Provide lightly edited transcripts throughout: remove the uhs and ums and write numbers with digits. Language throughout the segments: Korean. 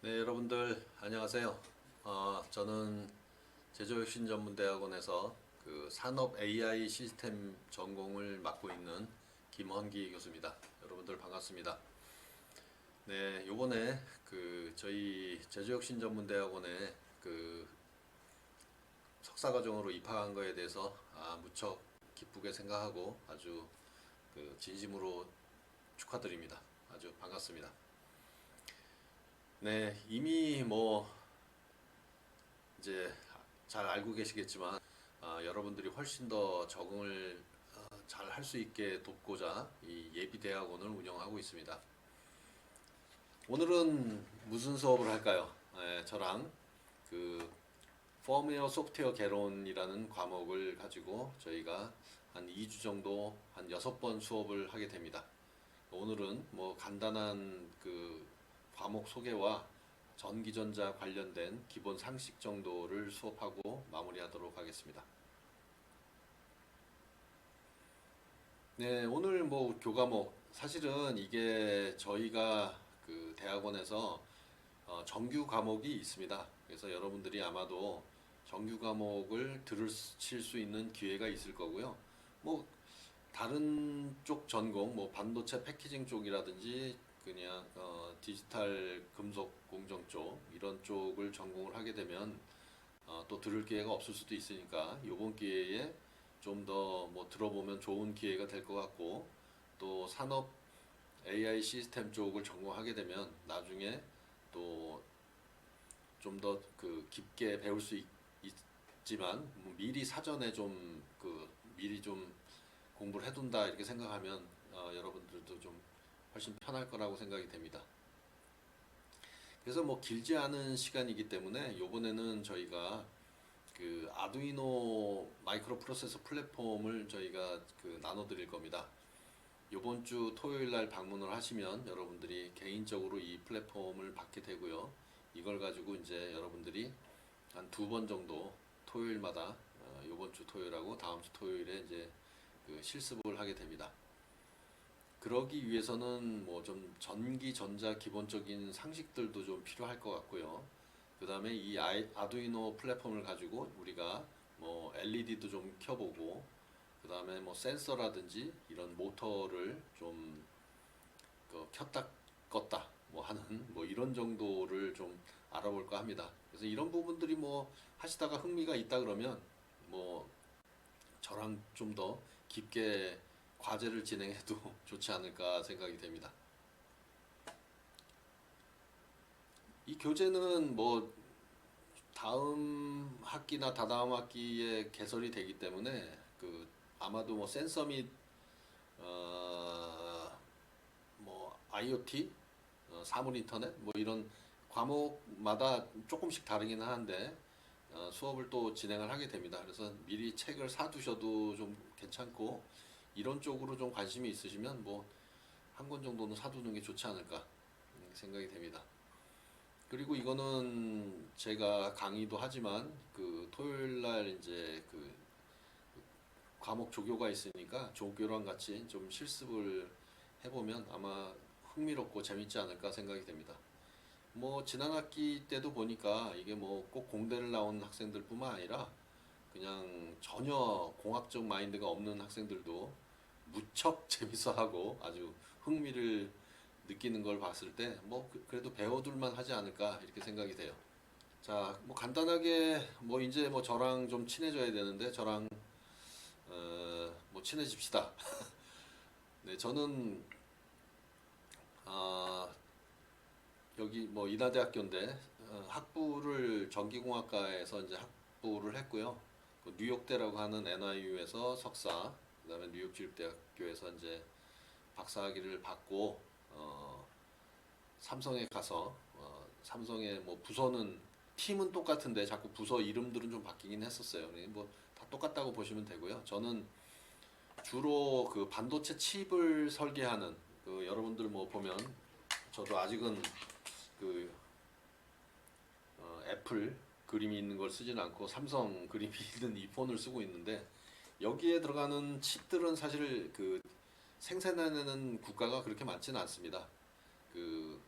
네, 여러분들 안녕하세요. 저는 제조혁신전문대학원에서 그 산업 AI 시스템 전공을 맡고 있는 김헌기 교수입니다. 여러분들 반갑습니다. 네, 요번에 그 저희 제조혁신전문대학원에 그 석사과정으로 입학한 거에 대해서 무척 기쁘게 생각하고 아주 그 진심으로 축하드립니다. 아주 반갑습니다. 네, 이미 뭐 이제 잘 알고 계시겠지만 여러분들이 훨씬 더 적응을 잘 할 수 있게 돕고자 이 예비 대학원을 운영하고 있습니다. 오늘은 무슨 수업을 할까요? 저랑 그 펌웨어 소프트웨어 개론이라는 과목을 가지고 저희가 한 2주 정도 한 6번 수업을 하게 됩니다. 오늘은 뭐 간단한 그 과목 소개와 전기전자 관련된 기본 상식 정도를 수업하고 마무리하도록 하겠습니다. 네, 오늘 뭐 교과목 사실은 이게 저희가 그 대학원에서 정규 과목이 있습니다. 그래서 여러분들이 아마도 정규 과목을 들으실 수 있는 기회가 있을 거고요. 뭐 다른 쪽 전공, 뭐 반도체 패키징 쪽이라든지 그냥 디지털 금속 공정 쪽 이런 쪽을 전공을 하게 되면 또 들을 기회가 없을 수도 있으니까 이번 기회에 좀 더 뭐 들어보면 좋은 기회가 될 것 같고 또 산업 AI 시스템 쪽을 전공하게 되면 나중에 또 좀 더 그 깊게 배울 수 있지만 뭐 미리 사전에 좀 그 미리 좀 공부를 해둔다 이렇게 생각하면 여러분들도 좀 훨씬 편할 거라고 생각이 됩니다. 그래서 뭐 길지 않은 시간이기 때문에 이번에는 저희가 그 아두이노 마이크로 프로세서 플랫폼을 저희가 그 나눠 드릴 겁니다. 이번 주 토요일 날 방문을 하시면 여러분들이 개인적으로 이 플랫폼을 받게 되고요. 이걸 가지고 이제 여러분들이 한 2번 정도 토요일마다 이번 주 토요일하고 다음 주 토요일에 이제 그 실습을 하게 됩니다. 그러기 위해서는 뭐 좀 전기 전자 기본적인 상식들도 좀 필요할 것 같고요. 그 다음에 이 아두이노 플랫폼을 가지고 우리가 뭐 LED도 좀 켜보고 그 다음에 뭐 센서라든지 이런 모터를 좀 켰다 껐다 뭐 하는 뭐 이런 정도를 좀 알아볼까 합니다. 그래서 이런 부분들이 뭐 하시다가 흥미가 있다 그러면 뭐 저랑 좀 더 깊게 과제를 진행해도 좋지 않을까 생각이 됩니다. 이 교재는 뭐 다음 학기나 다다음 학기에 개설이 되기 때문에 그 아마도 뭐 센서 및 뭐 IoT, 사물 인터넷 뭐 이런 과목마다 조금씩 다르긴 하는데 수업을 또 진행을 하게 됩니다. 그래서 미리 책을 사두셔도 좀 괜찮고 이런 쪽으로 좀 관심이 있으시면 뭐 한 권 정도는 사두는 게 좋지 않을까 생각이 됩니다. 그리고 이거는 제가 강의도 하지만 그 토요일 날 이제 그 과목 조교가 있으니까 조교랑 같이 좀 실습을 해보면 아마 흥미롭고 재밌지 않을까 생각이 됩니다. 뭐 지난 학기 때도 보니까 이게 뭐 꼭 공대를 나온 학생들뿐만 아니라 그냥 전혀 공학적 마인드가 없는 학생들도 무척 재밌어하고 아주 흥미를 느끼는 걸 봤을 때 뭐 그래도 배워둘만 하지 않을까 이렇게 생각이 돼요. 자, 뭐 간단하게 뭐 이제 뭐 저랑 좀 친해져야 되는데 저랑 뭐 친해집시다. 네, 저는 아, 여기 뭐 인하대학교인데 학부를 전기공학과에서 이제 학부를 했고요. 그 뉴욕대라고 하는 NYU에서 석사, 그다음에 뉴욕주립대학교에서 이제 박사학위를 받고 삼성에 가서 삼성의 뭐 부서는 팀은 똑같은데 자꾸 부서 이름들은 좀 바뀌긴 했었어요. 뭐 다 똑같다고 보시면 되고요. 저는 주로 그 반도체 칩을 설계하는 그 여러분들 뭐 보면 저도 아직은 그 애플 그림이 있는 걸 쓰지는 않고 삼성 그림이 있는 이 폰을 쓰고 있는데 여기에 들어가는 칩들은 사실 그 생산하는 국가가 그렇게 많지는 않습니다. 그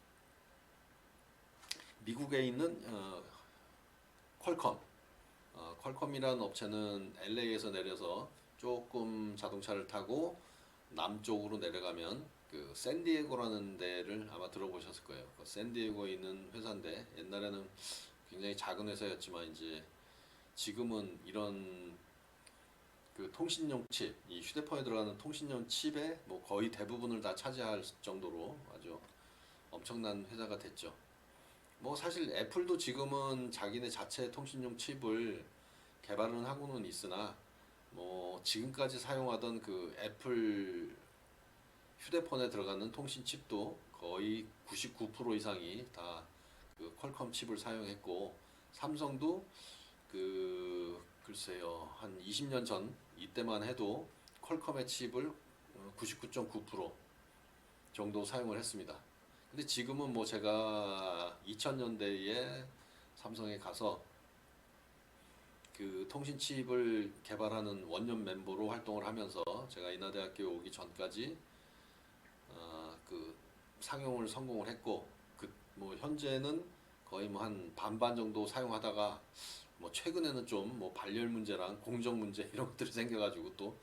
미국에 있는 퀄컴. 퀄컴이라는 업체는 LA에서 내려서 조금 자동차를 타고 남쪽으로 내려가면 그 샌디에고라는 데를 아마 들어보셨을 거예요. 그 샌디에고에 있는 회사인데 옛날에는 굉장히 작은 회사였지만 이제 지금은 이런 그 통신용 칩, 이 휴대폰에 들어가는 통신용 칩의 뭐 거의 대부분을 다 차지할 정도로 아주 엄청난 회사가 됐죠. 뭐 사실 애플도 지금은 자기네 자체 통신용 칩을 개발은 하고는 있으나 뭐 지금까지 사용하던 그 애플 휴대폰에 들어가는 통신 칩도 거의 99% 이상이 다 그 퀄컴 칩을 사용했고 삼성도 그 글쎄요 한 20년 전 이때만 해도 퀄컴의 칩을 99.9% 정도 사용을 했습니다. 근데 지금은 뭐 제가 2000년대에 삼성에 가서 그 통신 칩을 개발하는 원년 멤버로 활동을 하면서 제가 인하대학교 오기 전까지 그 상용을 성공을 했고 그 뭐 현재는 거의 뭐 한 반반 정도 사용하다가 뭐 최근에는 좀 뭐 발열 문제랑 공정 문제 이런 것들이 생겨가지고 또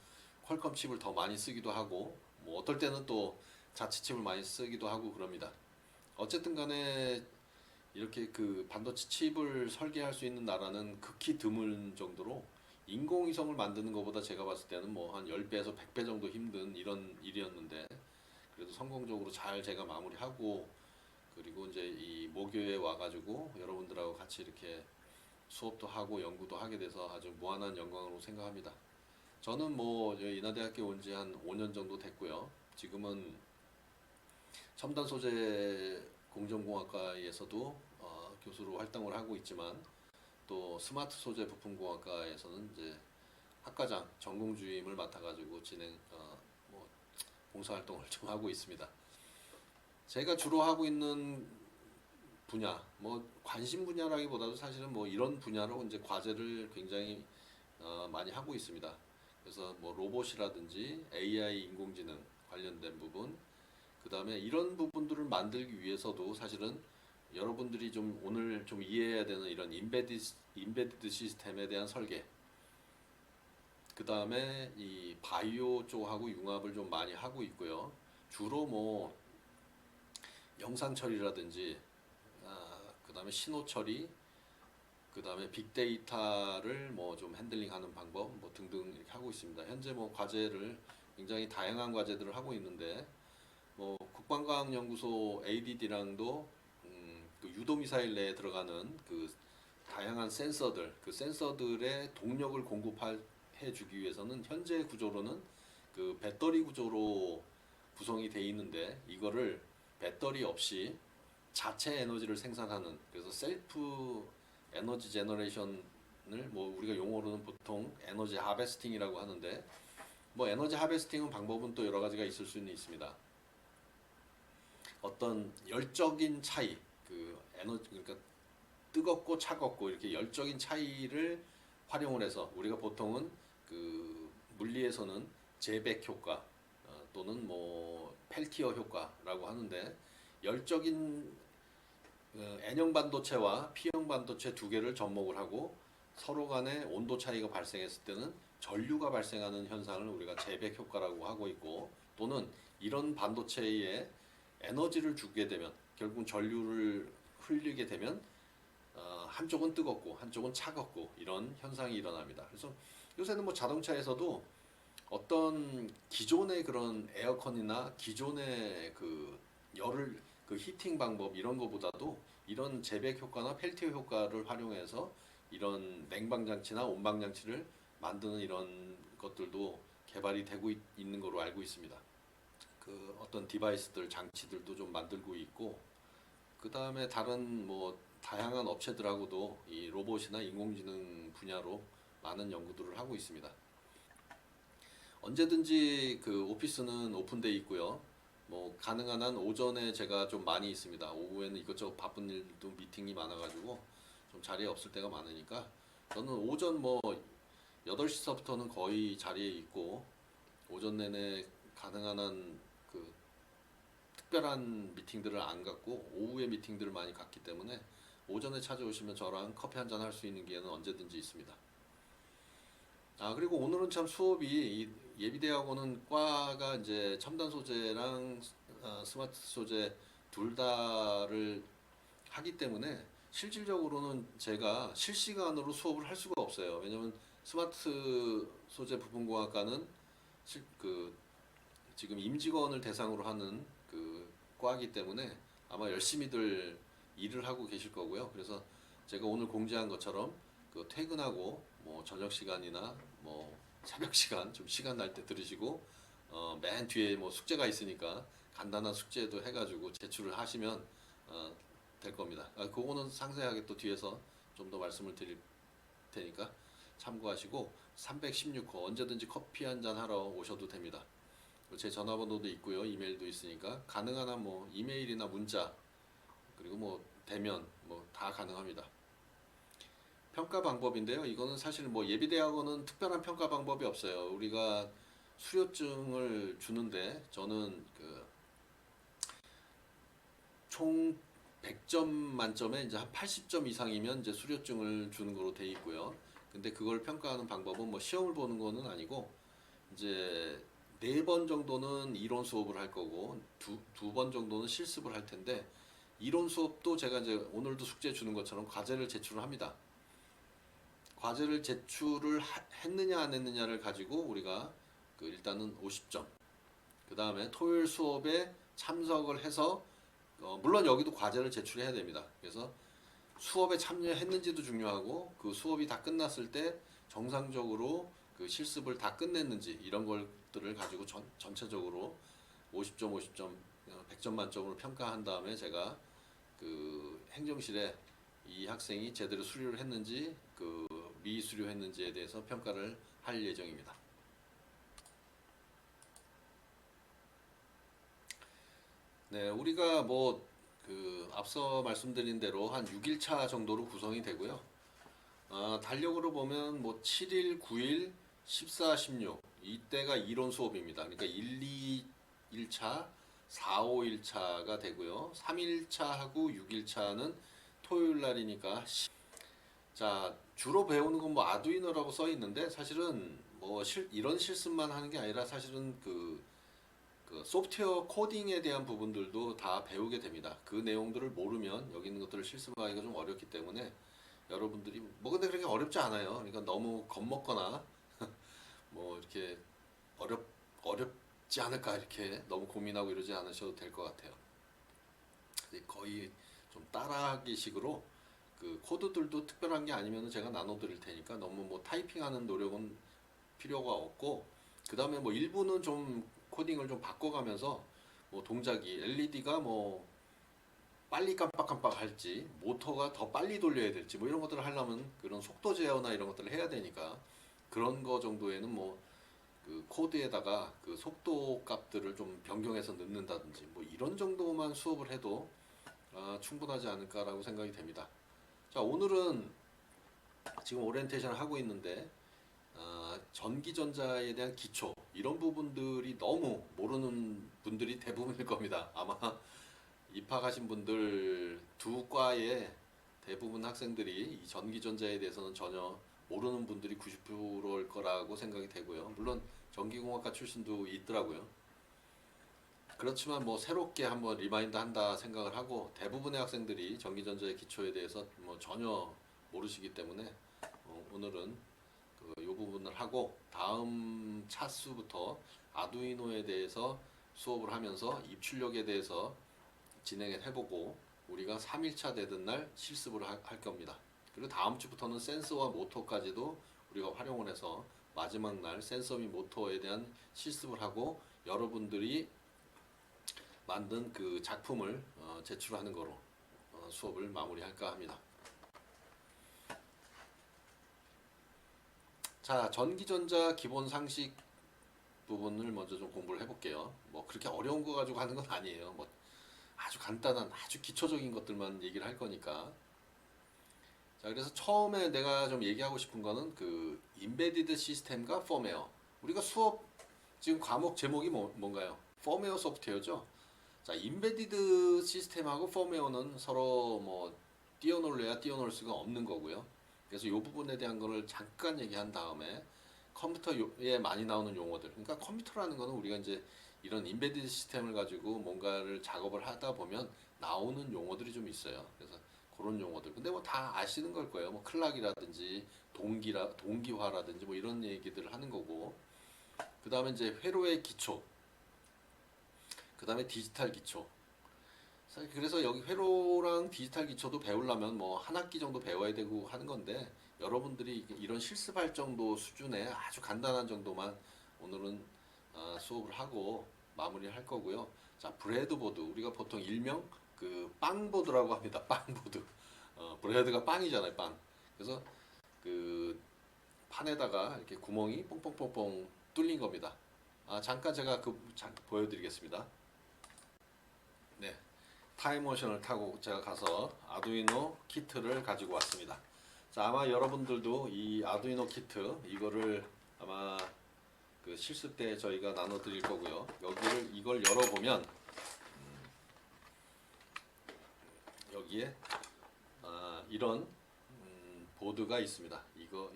퀄컴 칩을 더 많이 쓰기도 하고 뭐 어떨 때는 또 자체 칩을 많이 쓰기도 하고 그럽니다. 어쨌든 간에 이렇게 그 반도체 칩을 설계할 수 있는 나라는 극히 드물 정도로 인공위성을 만드는 것보다 제가 봤을 때는 뭐 한 10배에서 100배 정도 힘든 이런 일이었는데 그래도 성공적으로 잘 제가 마무리하고 그리고 이제 이 모교에 와가지고 여러분들하고 같이 이렇게 수업도 하고 연구도 하게 돼서 아주 무한한 영광으로 생각합니다. 저는 뭐 인하대학교 온 지 한 5년 정도 됐고요. 지금은 첨단 소재 공정공학과에서도 교수로 활동을 하고 있지만 또 스마트 소재 부품공학과에서는 이제 학과장 전공 주임을 맡아가지고 뭐 봉사활동을 좀 하고 있습니다. 제가 주로 하고 있는 분야, 뭐 관심 분야라기보다도 사실은 뭐 이런 분야로 이제 과제를 굉장히 많이 하고 있습니다. 그래서 뭐 로봇이라든지 AI 인공지능 관련된 부분, 그 다음에 이런 부분들을 만들기 위해서도 사실은 여러분들이 좀 오늘 좀 이해해야 되는 이런 인베디드 시스템에 대한 설계, 그 다음에 이 바이오 쪽하고 융합을 좀 많이 하고 있고요. 주로 뭐 영상 처리라든지, 그 다음에 신호 처리, 그 다음에 빅데이터를 뭐 좀 핸들링하는 방법, 뭐 등등 이렇게 하고 있습니다. 현재 뭐 과제를 굉장히 다양한 과제들을 하고 있는데, 뭐 국방과학연구소 ADD랑도 그 유도미사일 내에 들어가는 그 다양한 센서들, 그 센서들의 동력을 공급해 주기 위해서는 현재 구조로는 그 배터리 구조로 구성이 돼 있는데 이거를 배터리 없이 자체 에너지를 생산하는 그래서 셀프 에너지 제너레이션을 뭐 우리가 용어로는 보통 에너지 하베스팅이라고 하는데 뭐 에너지 하베스팅은 방법은 또 여러 가지가 있을 수는 있습니다. 어떤 열적인 차이, 그 에너지 그러니까 뜨겁고 차갑고 이렇게 열적인 차이를 활용을 해서 우리가 보통은 그 물리에서는 제백 효과 또는 뭐 펠티어 효과라고 하는데 열적인 N형 반도체와 P형 반도체 두 개를 접목을 하고 서로 간에 온도 차이가 발생했을 때는 전류가 발생하는 현상을 우리가 제백 효과라고 하고 있고 또는 이런 반도체에 에너지를 주게 되면 결국 전류를 흘리게 되면 한쪽은 뜨겁고 한쪽은 차갑고 이런 현상이 일어납니다. 그래서 요새는 뭐 자동차에서도 어떤 기존의 그런 에어컨이나 기존의 그 열을 그 히팅 방법 이런 거보다도 이런 재백 효과나 펠티어 효과를 활용해서 이런 냉방 장치나 온방 장치를 만드는 이런 것들도 개발이 되고 있는 거로 알고 있습니다. 그 어떤 디바이스들 장치들도 좀 만들고 있고 그 다음에 다른 뭐 다양한 업체들하고도 이 로봇이나 인공지능 분야로 많은 연구들을 하고 있습니다. 언제든지 그 오피스는 오픈돼 있고요. 뭐 가능한 한 오전에 제가 좀 많이 있습니다. 오후에는 이것저것 바쁜 일도 미팅이 많아가지고 좀 자리에 없을 때가 많으니까 저는 오전 뭐 8시서부터는 거의 자리에 있고 오전 내내 가능한 한 그 특별한 미팅들을 안 갖고 오후에 미팅들을 많이 갖기 때문에 오전에 찾아오시면 저랑 커피 한잔 할 수 있는 기회는 언제든지 있습니다. 그리고 오늘은 참 수업이 예비대학원은 과가 이제 첨단 소재랑 스마트 소재 둘 다를 하기 때문에 실질적으로는 제가 실시간으로 수업을 할 수가 없어요. 왜냐면 스마트 소재 부품공학과는 그 지금 임직원을 대상으로 하는 그 과이기 때문에 아마 열심히들 일을 하고 계실 거고요. 그래서 제가 오늘 공지한 것처럼 그 퇴근하고 뭐 저녁 시간이나 뭐 새벽 시간 좀 시간 날 때 들으시고 맨 뒤에 뭐 숙제가 있으니까 간단한 숙제도 해가지고 제출을 하시면 될 겁니다. 그거는 상세하게 또 뒤에서 좀 더 말씀을 드릴 테니까 참고하시고 316호 언제든지 커피 한잔 하러 오셔도 됩니다. 제 전화번호도 있고요. 이메일도 있으니까 가능한 한 뭐 이메일이나 문자 그리고 뭐 대면 뭐 다 가능합니다. 평가 방법인데요. 이거는 사실 뭐 예비대학원은 특별한 평가 방법이 없어요. 우리가 수료증을 주는데 저는 그 총 100점 만점에 이제 한 80점 이상이면 이제 수료증을 주는 거로 돼 있고요. 근데 그걸 평가하는 방법은 뭐 시험을 보는 거는 아니고 이제 4번 정도는 이론 수업을 할 거고 두 번 정도는 실습을 할 텐데 이론 수업도 제가 이제 오늘도 숙제 주는 것처럼 과제를 제출을 합니다. 과제를 제출을 했느냐 안 했느냐를 가지고 우리가 그 일단은 50점. 그 다음에 토요일 수업에 참석을 해서 물론 여기도 과제를 제출해야 됩니다. 그래서 수업에 참여했는지도 중요하고 그 수업이 다 끝났을 때 정상적으로 그 실습을 다 끝냈는지 이런 것들을 가지고 전체적으로 50점, 50점, 100점 만점으로 평가한 다음에 제가 그 행정실에 이 학생이 제대로 수료를 했는지 그 미수료했는지에 대해서 평가를 할 예정입니다. 네, 우리가 뭐 그 앞서 말씀드린 대로 한 6일차 정도로 구성이 되고요. 달력으로 보면 뭐 7일, 9일, 14, 16 이때가 이론 수업입니다. 그러니까 1, 2일차, 4, 5일차가 되고요. 3일차하고 6일차는 토요일 날이니까 자, 주로 배우는 건 뭐 아두이노라고 써 있는데 사실은 뭐 이런 실습만 하는 게 아니라 사실은 그 소프트웨어 코딩에 대한 부분들도 다 배우게 됩니다. 그 내용들을 모르면 여기 있는 것들을 실습하기가 좀 어렵기 때문에 여러분들이 뭐 근데 그렇게 어렵지 않아요. 그러니까 너무 겁먹거나 뭐 이렇게 어렵 어렵지 않을까 이렇게 너무 고민하고 이러지 않으셔도 될 것 같아요. 거의 좀 따라하기 식으로 그 코드들도 특별한 게 아니면 제가 나눠드릴 테니까 너무 뭐 타이핑하는 노력은 필요가 없고 그 다음에 뭐 일부는 좀 코딩을 좀 바꿔가면서 뭐 동작이 LED가 뭐 빨리 깜빡깜빡 할지 모터가 더 빨리 돌려야 될지 뭐 이런 것들을 하려면 그런 속도 제어나 이런 것들을 해야 되니까 그런 거 정도에는 뭐 그 코드에다가 그 속도 값들을 좀 변경해서 넣는다든지 뭐 이런 정도만 수업을 해도 충분하지 않을까라고 생각이 됩니다. 자, 오늘은 지금 오리엔테이션을 하고 있는데 전기전자에 대한 기초 이런 부분들이 너무 모르는 분들이 대부분일 겁니다. 아마 입학하신 분들 두 과의 대부분 학생들이 이 전기전자에 대해서는 전혀 모르는 분들이 90%일 거라고 생각이 되고요. 물론 전기공학과 출신도 있더라고요. 그렇지만 뭐 새롭게 한번 리마인드 한다 생각을 하고 대부분의 학생들이 전기전자의 기초에 대해서 뭐 전혀 모르시기 때문에 오늘은 이 부분을 하고 다음 차수부터 아두이노에 대해서 수업을 하면서 입출력에 대해서 진행을 해보고 우리가 3일차 되던 날 실습을 할 겁니다. 그리고 다음 주부터는 센서와 모터까지도 우리가 활용을 해서 마지막 날 센서 및 모터에 대한 실습을 하고 여러분들이 만든 그 작품을 제출하는 거로 수업을 마무리할까 합니다. 자, 전기전자 기본 상식 부분을 먼저 좀 공부를 해볼게요. 뭐 그렇게 어려운 거 가지고 하는 건 아니에요. 뭐 아주 간단한 아주 기초적인 것들만 얘기를 할 거니까. 자, 그래서 처음에 내가 좀 얘기하고 싶은 거는 그 임베디드 시스템과 펌웨어. 우리가 수업 지금 과목 제목이 뭔가요? 펌웨어 소프트웨어죠. 자, 임베디드 시스템하고 펌웨어는 서로 뭐 뛰어놀래야 뛰어놀 수가 없는 거고요. 그래서 이 부분에 대한 거를 잠깐 얘기한 다음에 컴퓨터에 많이 나오는 용어들. 그러니까 컴퓨터라는 거는 우리가 이제 이런 인베디드 시스템을 가지고 뭔가를 작업을 하다 보면 나오는 용어들이 좀 있어요. 그래서 그런 용어들. 근데 뭐 다 아시는 걸 거예요. 뭐 클락이라든지 동기화라든지 뭐 이런 얘기들을 하는 거고. 그다음에 이제 회로의 기초. 그다음에 디지털 기초. 그래서 여기 회로랑 디지털 기초도 배우려면 뭐 한 학기 정도 배워야 되고 하는 건데 여러분들이 이런 실습할 정도 수준의 아주 간단한 정도만 오늘은 수업을 하고 마무리할 거고요. 자, 브레드보드 우리가 보통 일명 그 빵보드라고 합니다. 빵보드. 브레드가 빵이잖아요, 빵. 그래서 그 판에다가 이렇게 구멍이 뽕뽕뽕뽕 뚫린 겁니다. 잠깐 제가 보여드리겠습니다. 네. 타임머신을 타고 제가 가서 아두이노 키트를 가지고 왔습니다. 자, 아마 여러분들도 이 아두이노 키트 이거를 아마 그 실습 때 저희가 나눠 드릴 거고요. 이걸 열어보면 여기에 이런 보드가 있습니다.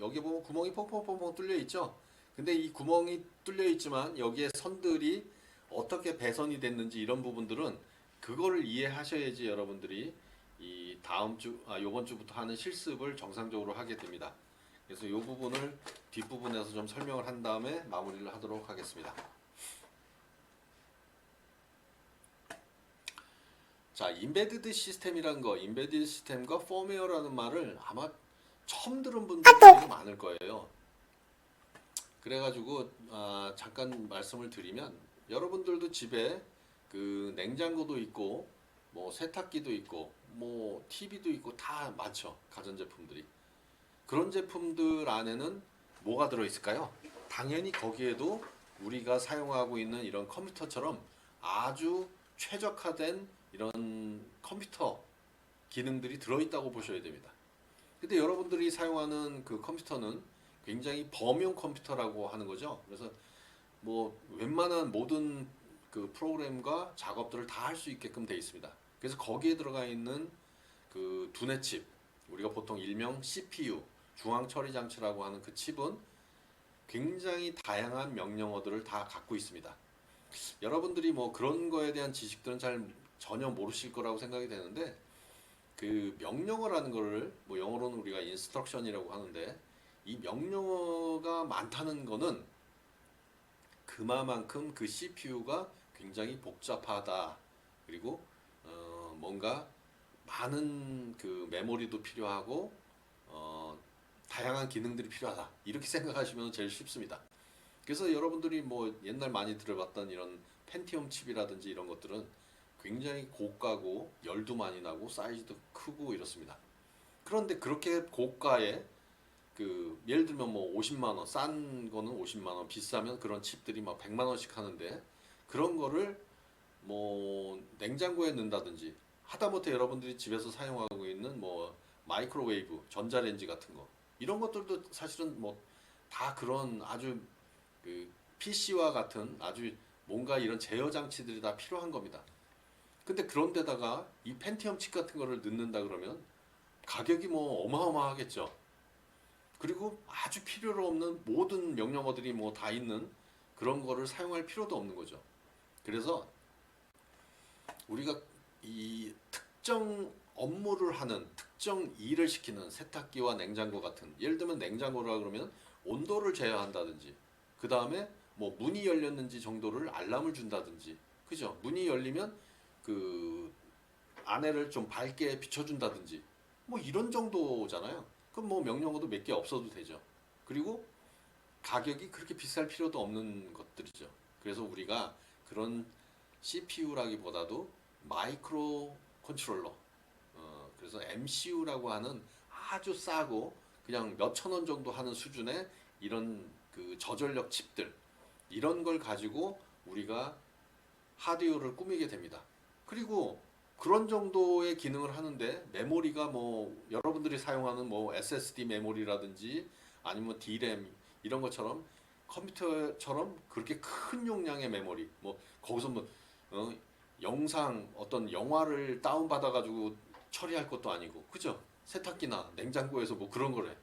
여기 보면 구멍이 퐁퐁퐁퐁 뚫려 있죠. 근데 이 구멍이 뚫려 있지만 여기에 선들이 어떻게 배선이 됐는지 이런 부분들은 그거를 이해하셔야지 여러분들이 이 요번 주부터 하는 실습을 정상적으로 하게 됩니다. 그래서 이 부분을 뒷부분에서 좀 설명을 한 다음에 마무리를 하도록 하겠습니다. 자, 인베디드 시스템과 펌웨어라는 말을 아마 처음 들은 분들이 되게 많을 거예요. 그래가지고 잠깐 말씀을 드리면 여러분들도 집에 그 냉장고도 있고 뭐 세탁기도 있고 뭐 TV도 있고 다 많죠. 가전제품들이. 그런 제품들 안에는 뭐가 들어있을까요? 당연히 거기에도 우리가 사용하고 있는 이런 컴퓨터처럼 아주 최적화된 이런 컴퓨터 기능들이 들어있다고 보셔야 됩니다. 근데 여러분들이 사용하는 그 컴퓨터는 굉장히 범용 컴퓨터라고 하는 거죠. 그래서 뭐 웬만한 모든 그 프로그램과 작업들을 다 할 수 있게끔 되어 있습니다. 그래서 거기에 들어가 있는 그 두뇌 칩, 우리가 보통 일명 CPU, 중앙 처리 장치라고 하는 그 칩은 굉장히 다양한 명령어들을 다 갖고 있습니다. 여러분들이 뭐 그런 거에 대한 지식들은 전혀 모르실 거라고 생각이 되는데 그 명령어라는 거를 뭐 영어로는 우리가 인스트럭션이라고 하는데 이 명령어가 많다는 거는 그만큼 그 CPU가 굉장히 복잡하다. 그리고 뭔가 많은 그 메모리도 필요하고 다양한 기능들이 필요하다. 이렇게 생각하시면 제일 쉽습니다. 그래서 여러분들이 뭐 옛날 많이 들어봤던 이런 펜티엄 칩이라든지 이런 것들은 굉장히 고가고 열도 많이 나고 사이즈도 크고 이렇습니다. 그런데 그렇게 고가의 그 예를 들면 뭐 50만 원, 싼 거는 50만 원, 비싸면 그런 칩들이 막 100만 원씩 하는데 그런 거를 뭐 냉장고에 넣는다든지 하다못해 여러분들이 집에서 사용하고 있는 뭐 마이크로웨이브, 전자레인지 같은 거 이런 것들도 사실은 뭐 다 그런 아주 그 PC와 같은 아주 뭔가 이런 제어 장치들이 다 필요한 겁니다. 근데 그런데다가 이 펜티엄 칩 같은 거를 넣는다 그러면 가격이 뭐 어마어마하겠죠. 그리고 아주 필요로 없는 모든 명령어들이 뭐 다 있는 그런 거를 사용할 필요도 없는 거죠. 그래서 우리가 이 특정 업무를 하는 특정 일을 시키는 세탁기와 냉장고 같은 예를 들면 냉장고라 그러면 온도를 제어한다든지 그 다음에 뭐 문이 열렸는지 정도를 알람을 준다든지 그죠? 문이 열리면 그 안에를 좀 밝게 비춰준다든지 뭐 이런 정도잖아요. 그럼 뭐 명령어도 몇 개 없어도 되죠. 그리고 가격이 그렇게 비쌀 필요도 없는 것들이죠. 그래서 우리가 그런 CPU라기보다도 마이크로 컨트롤러, 그래서 MCU라고 하는 아주 싸고 그냥 몇천 원 정도 하는 수준의 이런 그 저전력 칩들 이런 걸 가지고 우리가 하드웨어를 꾸미게 됩니다. 그리고 그런 정도의 기능을 하는데 메모리가 뭐 여러분들이 사용하는 뭐 SSD 메모리라든지 아니면 D램 이런 것처럼 컴퓨터처럼 그렇게 큰 용량의 메모리 뭐 거기서 뭐 영상 어떤 영화를 다운 받아 가지고 처리할 것도 아니고, 그죠? 세탁기나 냉장고에서 뭐 그런 거래.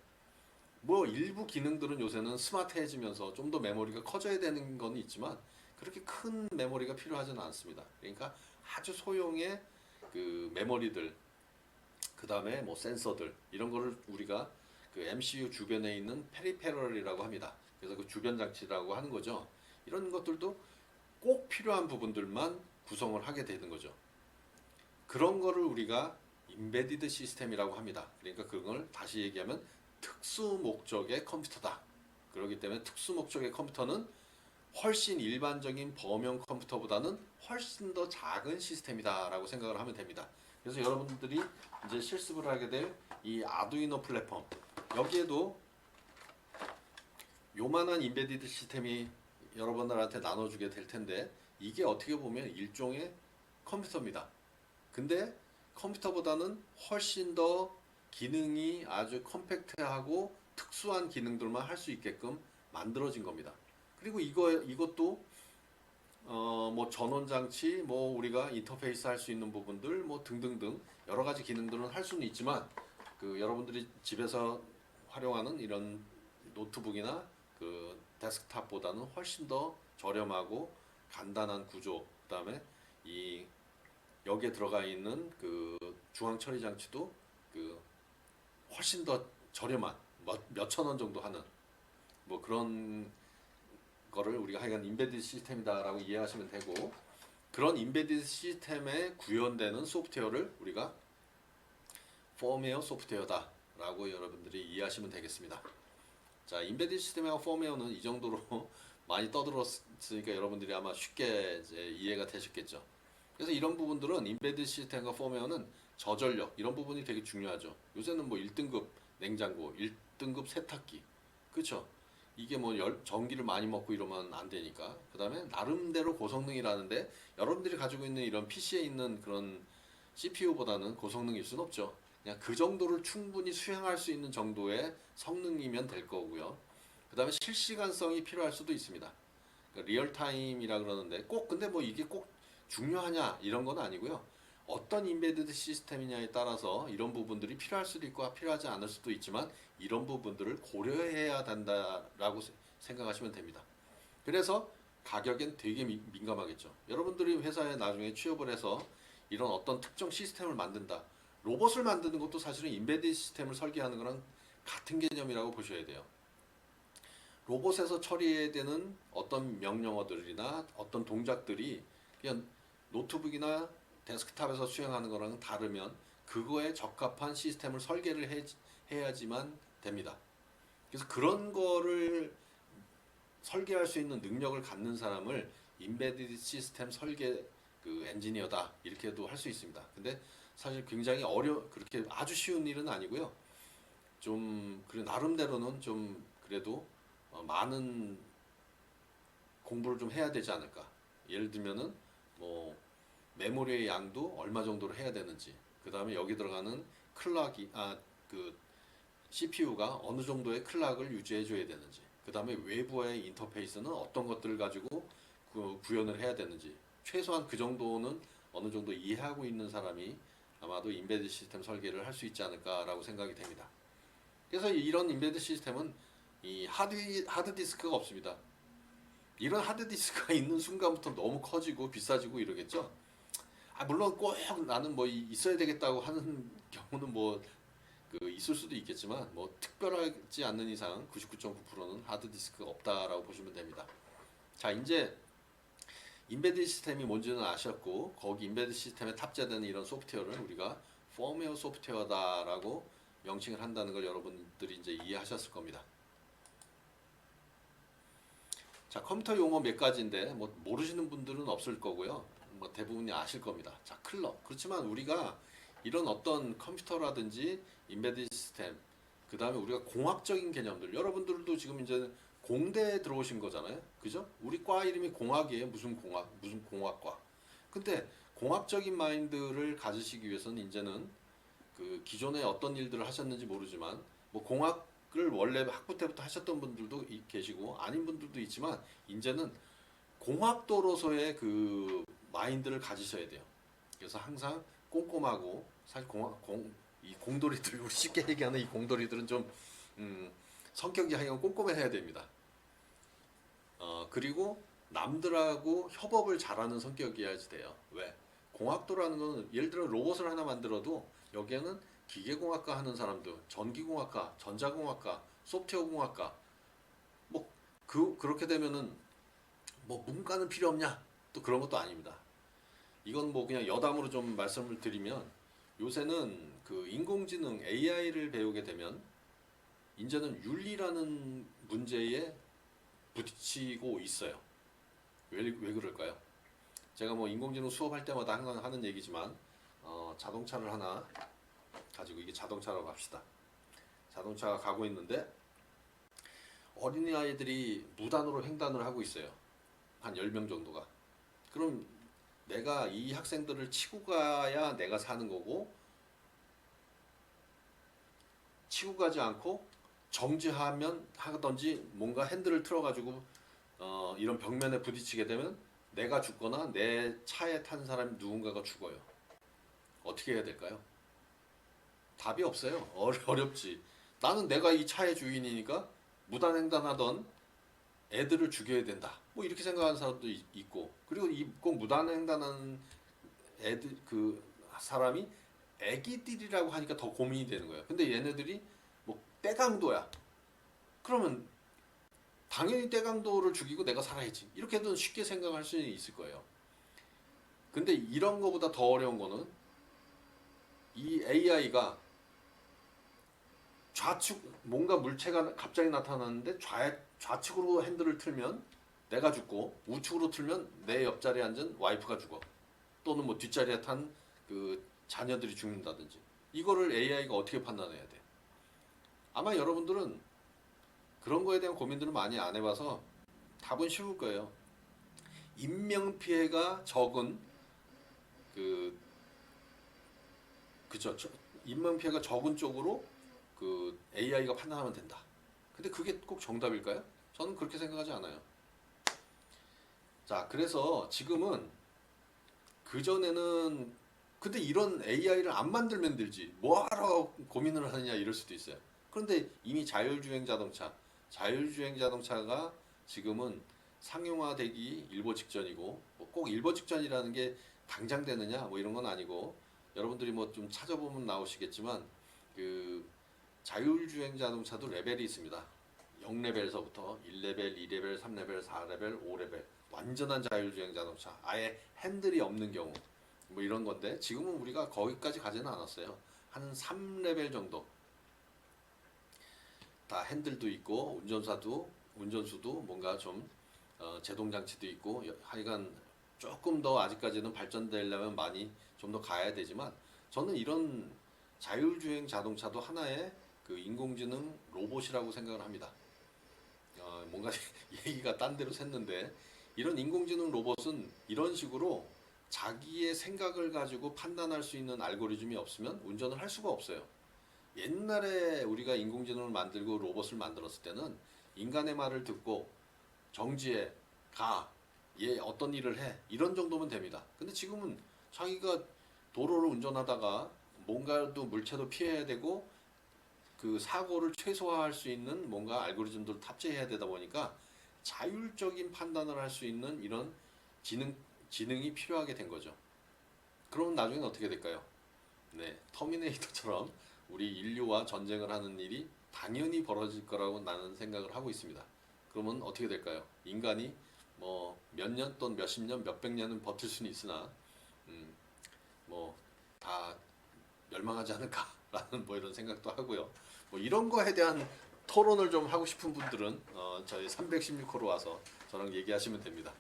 뭐 일부 기능들은 요새는 스마트해지면서 좀 더 메모리가 커져야 되는 건 있지만 그렇게 큰 메모리가 필요하지는 않습니다. 그러니까 아주 소형의 그 메모리들, 그 다음에 뭐 센서들 이런 거를 우리가 그 MCU 주변에 있는 페리페럴이라고 합니다. 그래서 그 주변 장치라고 하는 거죠. 이런 것들도 꼭 필요한 부분들만 구성을 하게 되는 거죠. 그런 거를 우리가 임베디드 시스템이라고 합니다. 그러니까 그걸 다시 얘기하면 특수 목적의 컴퓨터다. 그렇기 때문에 특수 목적의 컴퓨터는 훨씬 일반적인 범용 컴퓨터보다는 훨씬 더 작은 시스템이다라고 생각을 하면 됩니다. 그래서 여러분들이 이제 실습을 하게 될 이 아두이노 플랫폼, 여기에도 요만한 임베디드 시스템이 여러분들한테 나눠주게 될 텐데, 이게 어떻게 보면 일종의 컴퓨터입니다. 근데 컴퓨터보다는 훨씬 더 기능이 아주 컴팩트하고 특수한 기능들만 할 수 있게끔 만들어진 겁니다. 그리고 이것도 뭐 전원 장치, 뭐 우리가 인터페이스 할 수 있는 부분들, 뭐 등등등 여러 가지 기능들은 할 수는 있지만, 그 여러분들이 집에서 활용하는 이런 노트북이나 그 데스크탑보다는 훨씬 더 저렴하고 간단한 구조, 그다음에 이 여기에 들어가 있는 그 중앙 처리 장치도 그 훨씬 더 저렴한 몇천 원 정도 하는 뭐 그런 거를 우리가 하여간 임베디드 시스템이다라고 이해하시면 되고, 그런 임베디드 시스템에 구현되는 소프트웨어를 우리가 펌웨어 소프트웨어다라고 여러분들이 이해하시면 되겠습니다. 자, 임베디드 시스템하고 펌웨어는 이 정도로 많이 떠들었으니까 여러분들이 아마 쉽게 이제 이해가 되셨겠죠. 그래서 이런 부분들은 임베디드 시스템과 펌웨어는 저전력 이런 부분이 되게 중요하죠. 요새는 뭐 1등급 냉장고, 1등급 세탁기, 그렇죠? 이게 뭐 전기를 많이 먹고 이러면 안 되니까. 그다음에 나름대로 고성능이라는데 여러분들이 가지고 있는 이런 PC에 있는 그런 CPU보다는 고성능일 순 없죠. 그냥 그 정도를 충분히 수행할 수 있는 정도의 성능이면 될 거고요. 그다음에 실시간성이 필요할 수도 있습니다. 그러니까 리얼타임이라 그러는데 꼭 근데 뭐 이게 꼭 중요하냐 이런 건 아니고요. 어떤 임베디드 시스템이냐에 따라서 이런 부분들이 필요할 수도 있고 필요하지 않을 수도 있지만 이런 부분들을 고려해야 된다라고 생각하시면 됩니다. 그래서 가격엔 되게 민감하겠죠. 여러분들이 회사에 나중에 취업을 해서 이런 어떤 특정 시스템을 만든다. 로봇을 만드는 것도 사실은 임베디드 시스템을 설계하는 거랑 같은 개념이라고 보셔야 돼요. 로봇에서 처리해야 되는 어떤 명령어들이나 어떤 동작들이 그냥 노트북이나 데스크탑에서 수행하는 거랑 다르면 그거에 적합한 시스템을 설계를 해야지만 됩니다. 그래서 그런 거를 설계할 수 있는 능력을 갖는 사람을 임베디드 시스템 설계 그 엔지니어다 이렇게도 할 수 있습니다. 근데 사실 굉장히 그렇게 아주 쉬운 일은 아니고요. 좀 그래 나름대로는 좀 그래도 많은 공부를 좀 해야 되지 않을까. 예를 들면은 뭐 메모리의 양도 얼마 정도로 해야 되는지, 그 다음에 여기 들어가는 그 CPU가 어느 정도의 클락을 유지해 줘야 되는지, 그 다음에 외부의 인터페이스는 어떤 것들을 가지고 구현을 해야 되는지, 최소한 그 정도는 어느 정도 이해하고 있는 사람이 아마도 임베드 시스템 설계를 할 수 있지 않을까라고 생각이 됩니다. 그래서 이런 임베드 시스템은 이 하드 디스크가 없습니다. 이런 하드 디스크가 있는 순간부터 너무 커지고 비싸지고 이러겠죠. 물론 꼭 나는 뭐 있어야 되겠다고 하는 경우는 뭐 그 있을 수도 있겠지만 뭐 특별하지 않는 이상 99.9%는 하드 디스크가 없다라고 보시면 됩니다. 자, 이제 임베디드 시스템이 뭔지는 아셨고 거기 임베디드 시스템에 탑재되는 이런 소프트웨어를 우리가 펌웨어 소프트웨어다라고 명칭을 한다는 걸 여러분들이 이제 이해하셨을 겁니다. 자, 컴퓨터 용어 몇 가지인데 뭐 모르시는 분들은 없을 거고요. 뭐 대부분이 아실 겁니다. 자, 클럭. 그렇지만 우리가 이런 어떤 컴퓨터라든지 임베디드 시스템, 그 다음에 우리가 공학적인 개념들, 여러분들도 지금 이제 공대에 들어오신 거잖아요. 그죠? 우리 과 이름이 공학이에요. 무슨 공학, 무슨 공학과. 근데 공학적인 마인드를 가지시기 위해서는 이제는 그 기존에 어떤 일들을 하셨는지 모르지만 뭐 공학을 원래 학부 때부터 하셨던 분들도 계시고 아닌 분들도 있지만 이제는 공학도로서의 그 마인드를 가지셔야 돼요. 그래서 항상 꼼꼼하고 사실 이 공돌이들 우리 쉽게 얘기하는 이 공돌이들은 좀 성격이 하여간 꼼꼼해야 됩니다. 그리고 남들하고 협업을 잘하는 성격이어야지 돼요. 왜? 공학도라는 거는 예를 들어 로봇을 하나 만들어도 여기에는 기계공학과 하는 사람도, 전기공학과, 전자공학과, 소프트웨어공학과 뭐 그렇게 되면은 뭐 문과는 필요 없냐? 또 그런 것도 아닙니다. 이건 뭐 그냥 여담으로 좀 말씀을 드리면 요새는 그 인공지능 AI를 배우게 되면 이제는 윤리라는 문제에 부딪히고 있어요. 왜 그럴까요? 제가 뭐 인공지능 수업할 때마다 항상 하는 얘기지만 자동차를 하나 가지고 이게 자동차라고 합시다. 자동차가 가고 있는데 어린아이들이 무단으로 횡단을 하고 있어요. 한 10명 정도가. 그럼 내가 이 학생들을 치고 가야 내가 사는 거고 치고 가지 않고 정지하면 하든지 뭔가 핸들을 틀어가지고 이런 벽면에 부딪히게 되면 내가 죽거나 내 차에 탄 사람 누군가가 죽어요. 어떻게 해야 될까요? 답이 없어요. 어렵지. 나는 내가 이 차의 주인이니까 무단횡단하던 애들을 죽여야 된다. 뭐 이렇게 생각하는 사람도 있고 그리고 꼭 무단횡단하는 애들 그 사람이 애기들이라고 하니까 더 고민이 되는 거예요. 근데 얘네들이 뭐 떼강도야. 그러면 당연히 떼강도를 죽이고 내가 살아야지. 이렇게도 쉽게 생각할 수 있을 거예요. 근데 이런 거보다 더 어려운 거는 이 AI가 좌측 뭔가 물체가 갑자기 나타났는데 좌측으로 핸들을 틀면 내가 죽고 우측으로 틀면 내 옆자리에 앉은 와이프가 죽어. 또는 뭐 뒷자리에 탄 그 자녀들이 죽는다든지. 이거를 AI가 어떻게 판단해야 돼? 아마 여러분들은 그런 거에 대한 고민들을 많이 안 해봐서 답은 쉬울 거예요. 인명 피해가 적은 그 그죠? 인명 피해가 적은 쪽으로 그 AI가 판단하면 된다. 근데 그게 꼭 정답일까요? 저는 그렇게 생각하지 않아요. 자, 그래서 지금은 그전에는 근데 이런 AI를 안 만들면 되지. 뭐하러 고민을 하느냐 이럴 수도 있어요. 그런데 이미 자율주행 자동차가 지금은 상용화되기 일보 직전이고 뭐꼭 일보 직전이라는 게 당장 되느냐 뭐 이런 건 아니고 여러분들이 뭐 좀 찾아보면 나오시겠지만 그 자율주행 자동차도 레벨이 있습니다. 0레벨서부터 1레벨, 2레벨, 3레벨, 4레벨, 5레벨 완전한 자율주행 자동차 아예 핸들이 없는 경우 뭐 이런 건데 지금은 우리가 거기까지 가지는 않았어요. 한 3레벨 정도 다 핸들도 있고 운전수도 뭔가 좀 제동 장치도 있고 하여간 조금 더 아직까지는 발전되려면 많이 좀 더 가야 되지만 저는 이런 자율주행 자동차도 하나의 그 인공지능 로봇이라고 생각을 합니다. 뭔가 얘기가 딴 데로 샜는데 이런 인공지능 로봇은 이런 식으로 자기의 생각을 가지고 판단할 수 있는 알고리즘이 없으면 운전을 할 수가 없어요. 옛날에 우리가 인공지능을 만들고 로봇을 만들었을 때는 인간의 말을 듣고 정지해 가, 얘 어떤 일을 해 이런 정도면 됩니다. 근데 지금은 자기가 도로를 운전하다가 뭔가도 물체도 피해야 되고 그 사고를 최소화할 수 있는 뭔가 알고리즘들을 탑재해야 되다 보니까 자율적인 판단을 할 수 있는 이런 지능이 필요하게 된 거죠. 그러면 나중엔 어떻게 될까요? 네, 터미네이터처럼 우리 인류와 전쟁을 하는 일이 당연히 벌어질 거라고 나는 생각을 하고 있습니다. 그러면 어떻게 될까요? 인간이 뭐 몇 년 또는 몇십 년, 몇백 년은 버틸 수는 있으나 뭐 다 멸망하지 않을까라는 뭐 이런 생각도 하고요. 뭐 이런 거에 대한 토론을 좀 하고 싶은 분들은 저희 316호로 와서 저랑 얘기하시면 됩니다.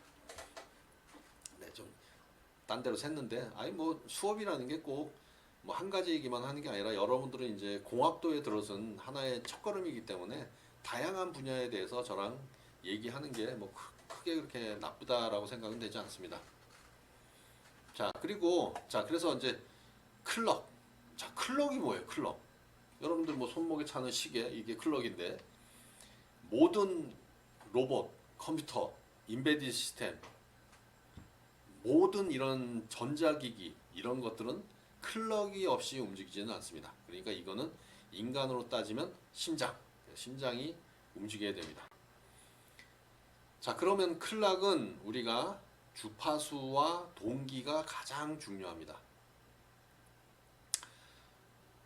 네, 좀 딴 데로 샜는데 아니 뭐 수업이라는 게 꼭 뭐 한 가지 얘기만 하는 게 아니라 여러분들은 이제 공학도에 들어선 하나의 첫걸음이기 때문에 다양한 분야에 대해서 저랑 얘기하는 게 뭐 크게 그렇게 나쁘다라고 생각은 되지 않습니다. 자, 그리고 자, 그래서 이제 클럭. 자, 클럭이 뭐예요? 클럭. 여러분들 뭐 손목에 차는 시계 이게 클럭인데 모든 로봇, 컴퓨터, 인베디드 시스템 모든 이런 전자기기 이런 것들은 클럭이 없이 움직이지는 않습니다. 그러니까 이거는 인간으로 따지면 심장이 움직여야 됩니다. 자, 그러면 클락은 우리가 주파수와 동기가 가장 중요합니다.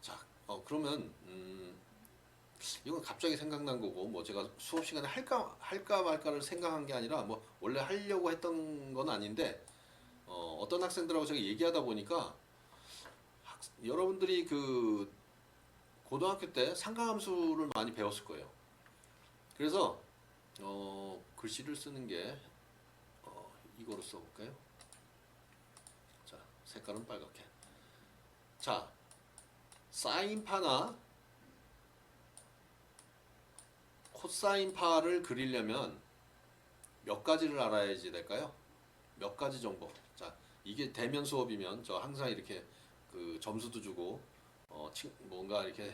자, 그러면 이건 갑자기 생각난 거고, 뭐 제가 수업 시간에 할까 말까를 생각한 게 아니라 뭐 원래 하려고 했던 건 아닌데, 어떤 학생들하고 제가 얘기하다 보니까 여러분들이 그 고등학교 때 상가함수를 많이 배웠을 거예요. 그래서 글씨를 쓰는 게 이거로 써볼까요? 자, 색깔은 빨갛게. 자, 사인파나 코사인파를 그리려면 몇 가지를 알아야지 될까요? 몇 가지 정보. 자, 이게 대면 수업이면 저 항상 이렇게 그 점수도 주고 뭔가 이렇게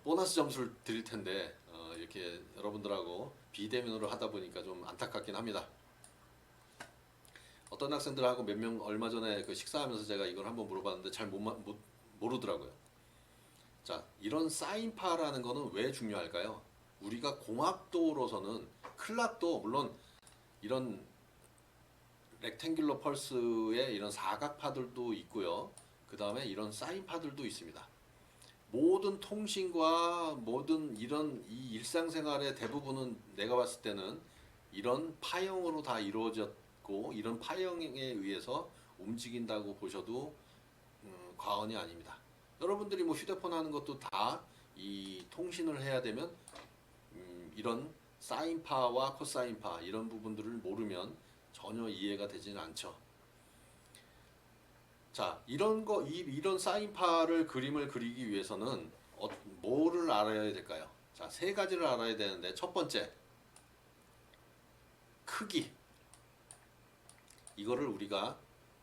보너스 점수를 드릴 텐데 이렇게 여러분들하고 비대면으로 하다 보니까 좀 안타깝긴 합니다. 어떤 학생들하고 몇 명 얼마 전에 그 식사하면서 제가 이걸 한번 물어봤는데 잘 모르더라고요. 자, 이런 사인파라는 거는 왜 중요할까요? 우리가 공학도로서는 클락도 물론 이런 렉탱귤러 펄스의 이런 사각파들도 있고요. 그 다음에 이런 사인파들도 있습니다. 모든 통신과 모든 이런 이 일상생활의 대부분은 내가 봤을 때는 이런 파형으로 다 이루어졌고 이런 파형에 의해서 움직인다고 보셔도 과언이 아닙니다. 여러분들이 뭐 휴대폰 하는 것도 다 이 통신을 해야 되면 이런 사인파와 코사인파 이런 부분들을 모르면 전혀 이해가 되지는 않죠. 자, 이런 사인파를 그림을 그리기 위해서는 뭐를 알아야 될까요? 자, 세 가지를 알아야 되는데 첫 번째, 크기. 이거를 우리가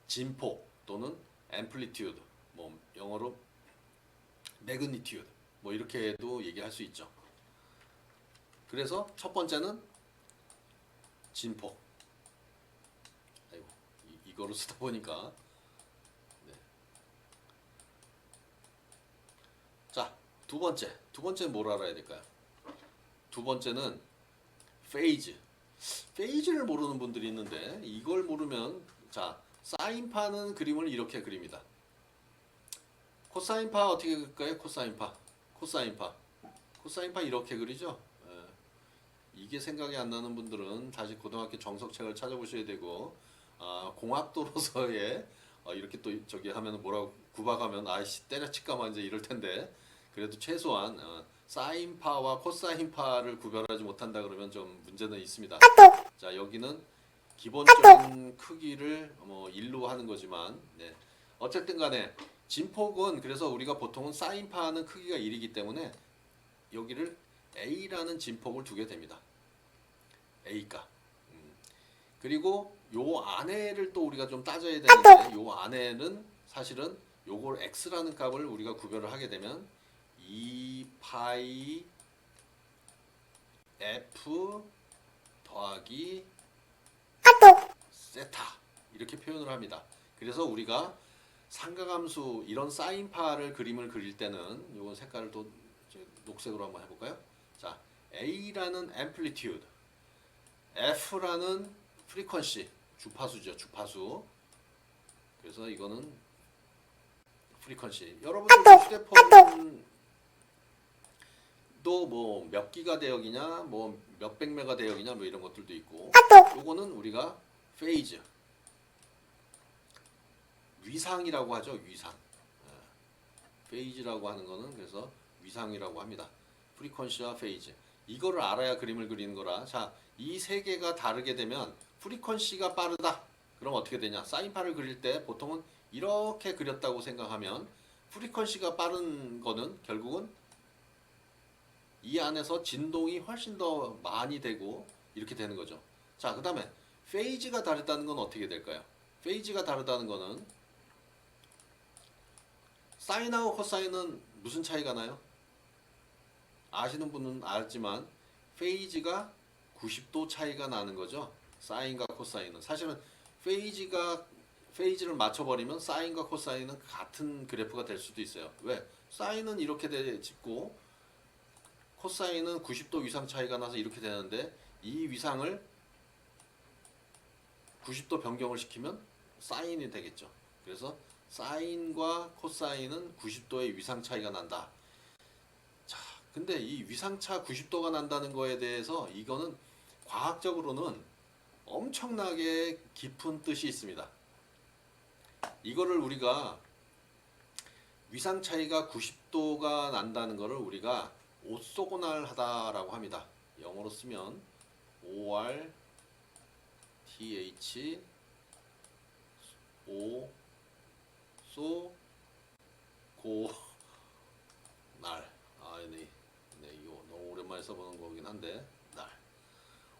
진폭 또는 amplitude, 뭐 영어로 magnitude, 뭐 이렇게도 얘기할 수 있죠. 그래서 첫 번째는 진폭. 아이고, 이거를 쓰다 보니까. 네. 자, 두 번째는 뭘 알아야 될까요? 두 번째는 페이즈. 페이즈를 모르는 분들이 있는데 이걸 모르면, 자, 사인파는 그림을 이렇게 그립니다. 코사인파 어떻게 그릴까요? 코사인파 이렇게 그리죠. 이게 생각이 안 나는 분들은 다시 고등학교 정석책을 찾아보셔야 되고, 공학도로서에 이렇게 또 저기 하면 뭐라고 구박하면 아이씨 때려칠까만 이제 이럴 텐데, 그래도 최소한 사인파와 코사인파를 구별하지 못한다 그러면 좀 문제는 있습니다. 자, 여기는 기본적인 크기를 뭐 1로 하는 거지만, 네. 어쨌든 간에 진폭은 그래서 우리가 보통은 사인파는 크기가 1이기 때문에 여기를 A라는 진폭을 두게 됩니다. A가. 그리고 요 안에를 또 우리가 좀 따져야 되는데, 요 안에는 사실은 요걸 X라는 값을 우리가 구별을 하게 되면 2파이 F 더하기 세타 이렇게 표현을 합니다. 그래서 우리가 삼각함수 이런 사인파를 그림을 그릴 때는 요건 색깔을 또 녹색으로 한번 해볼까요? 자, A라는 amplitude, F라는 frequency, 주파수죠, 주파수. 그래서 이거는 frequency. 여러분들 휴대폰도 뭐 몇 기가 대역이냐, 뭐 몇백 메가 대역이냐, 뭐 이런 것들도 있고. 요거는 우리가 phase, 위상이라고 하죠, 위상. phase라고 하는 거는 그래서 위상이라고 합니다. 프리퀀시와 페이즈. 이거를 알아야 그림을 그리는 거라. 자, 이 세 개가 다르게 되면 프리퀀시가 빠르다. 그럼 어떻게 되냐? 사인파를 그릴 때 보통은 이렇게 그렸다고 생각하면 프리퀀시가 빠른 거는 결국은 이 안에서 진동이 훨씬 더 많이 되고 이렇게 되는 거죠. 자, 그 다음에 페이즈가 다르다는 건 어떻게 될까요? 페이즈가 다르다는 거는 사인하고 코사인은 무슨 차이가 나요? 아시는 분은 알지만 페이지가 90도 차이가 나는 거죠. 사인과 코사인은 사실은 페이지를 맞춰버리면 사인과 코사인은 같은 그래프가 될 수도 있어요. 왜? 사인은 이렇게 짓고 코사인은 90도 위상 차이가 나서 이렇게 되는데 이 위상을 90도 변경을 시키면 사인이 되겠죠. 그래서 사인과 코사인은 90도의 위상 차이가 난다. 자, 근데 이 위상차 90도가 난다는 거에 대해서 이거는 과학적으로는 엄청나게 깊은 뜻이 있습니다. 이거를 우리가 위상 차이가 90도가 난다는 것을 우리가 오소고날 하다라고 합니다. 영어로 쓰면 OR TH O 소 고 날. 네, 이거 너무 오랜만에 써보는 거긴 한데 날.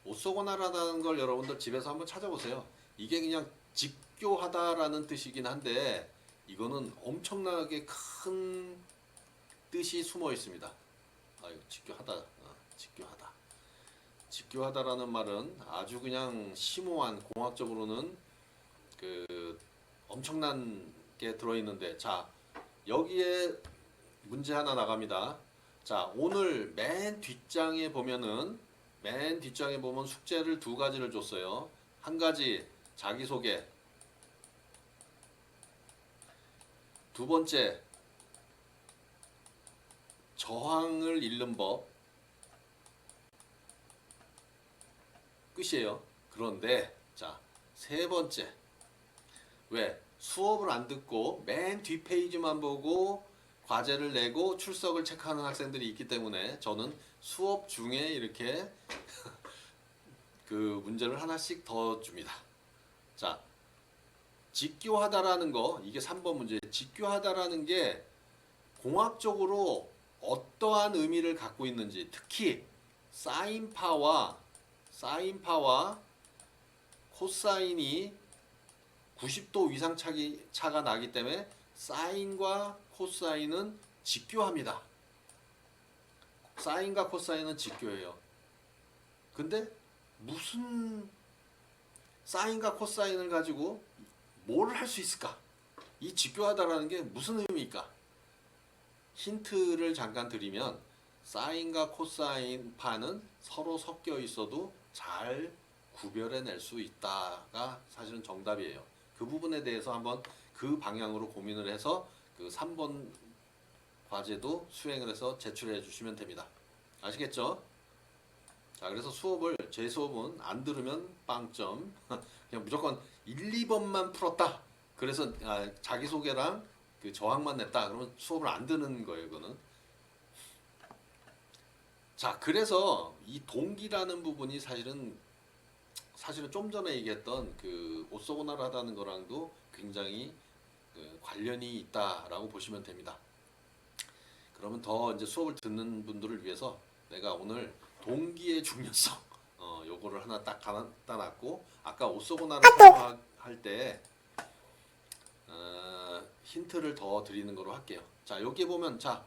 오소고날하다는 걸 여러분들 집에서 한번 찾아보세요. 이게 그냥 직교하다라는 뜻이긴 한데 이거는 엄청나게 큰 뜻이 숨어 있습니다. 직교하다, 직교하다. 직교하다라는 말은 아주 그냥 심오한 공학적으로는 그 엄청난 게 들어있는데, 자 여기에 문제 하나 나갑니다. 자 오늘 맨 뒷장에 보면 숙제를 두 가지를 줬어요. 한 가지 자기소개, 두 번째 저항을 잃는 법. 끝이에요. 그런데 자 세 번째, 왜 수업을 안 듣고 맨 뒷페이지만 보고 과제를 내고 출석을 체크하는 학생들이 있기 때문에 저는 수업 중에 이렇게 그 문제를 하나씩 더 줍니다. 자, 직교하다라는 거, 이게 3번 문제. 직교하다라는 게 공학적으로 어떠한 의미를 갖고 있는지, 특히 사인파와 코사인이 90도 위상 차가 나기 때문에 사인과 코사인은 직교합니다. 사인과 코사인은 직교예요. 근데 무슨 사인과 코사인을 가지고 뭘 할 수 있을까? 이 직교하다라는 게 무슨 의미일까? 힌트를 잠깐 드리면 사인과 코사인 파는 서로 섞여 있어도 잘 구별해낼 수 있다가 사실은 정답이에요. 그 부분에 대해서 한번 그 방향으로 고민을 해서 그 3번 과제도 수행을 해서 제출해 주시면 됩니다. 아시겠죠? 자, 그래서 제 수업은 안 들으면 빵점. 그냥 무조건 1, 2번만 풀었다. 그래서 자기소개랑 그 저항만 냈다. 그러면 수업을 안 듣는 거예요, 이거는. 자, 그래서 이 동기라는 부분이 사실은 좀 전에 얘기했던 그 오소고날하다는 거랑도 굉장히 관련이 있다라고 보시면 됩니다. 그러면 더 이제 수업을 듣는 분들을 위해서 내가 오늘 동기의 중요성 요거를 하나 딱 갖다 놨고, 아까 오소고날을 설명할 때 힌트를 더 드리는 거로 할게요. 자 여기에 보면, 자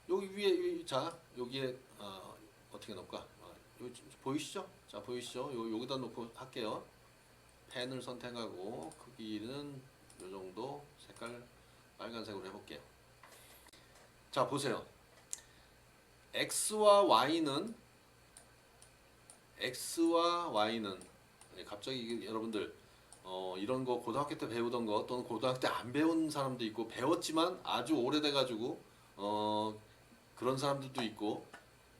여기 위에 자 여기에 어떻게 놓을까? 여기 보이시죠? 자 보이시죠? 여기다 놓고 할게요. 펜을 선택하고 크기는 요 정도, 색깔 빨간색으로 해볼게요. 자 보세요. x와 y는 갑자기 여러분들 이런 거 고등학교 때 배우던 거 또는 고등학교 때 안 배운 사람도 있고 배웠지만 아주 오래돼 가지고 그런 사람들도 있고,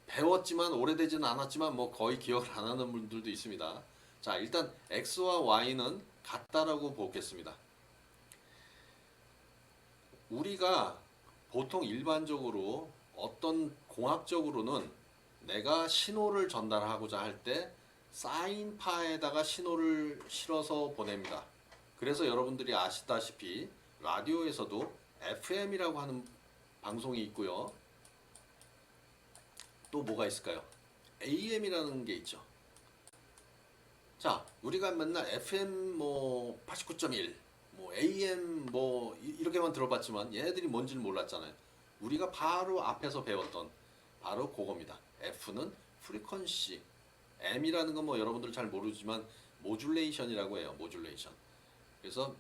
배웠지만 오래되지는 않았지만 뭐 거의 기억을 안 하는 분들도 있습니다. 자 일단 x와 y는 같다라고 보겠습니다. 우리가 보통 일반적으로 어떤 공학적으로는 내가 신호를 전달하고자 할 때 사인파에다가 신호를 실어서 보냅니다. 그래서 여러분들이 아시다시피 라디오에서도 FM이라고 하는 방송이 있고요. 또 뭐가 있을까요? AM이라는 게 있죠. 자, 우리가 맨날 FM 뭐 89.1, 뭐 AM 뭐 이렇게만 들어봤지만 얘네들이 뭔지를 몰랐잖아요. 우리가 바로 앞에서 배웠던 바로 그겁니다. F는 프리퀀시, M이라는 건 뭐 여러분들 잘 모르지만 모듈레이션이라고 해요. 모듈레이션. 그래서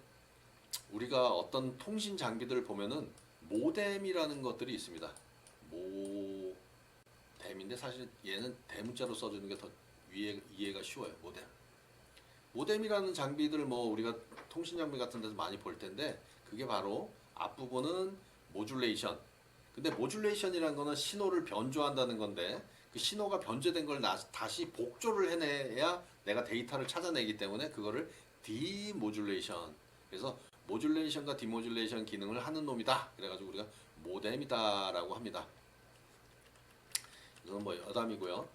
우리가 어떤 통신 장비들을 보면은 모뎀이라는 것들이 있습니다. 모뎀인데 사실 얘는 대문자로 써주는 게 더 이해가 쉬워요. 모뎀. 모뎀이라는 장비들 뭐 우리가 통신 장비 같은 데서 많이 볼 텐데 그게 바로 앞부분은 모듈레이션. 근데 모듈레이션이라는 거는 신호를 변조한다는 건데 그 신호가 변조된 걸 다시 복조를 해내야 내가 데이터를 찾아내기 때문에 그거를 디모듈레이션. 그래서 모듈레이션과 디모듈레이션 기능을 하는 놈이다. 그래가지고 우리가 모뎀이다라고 합니다. 이건 뭐 여담이고요.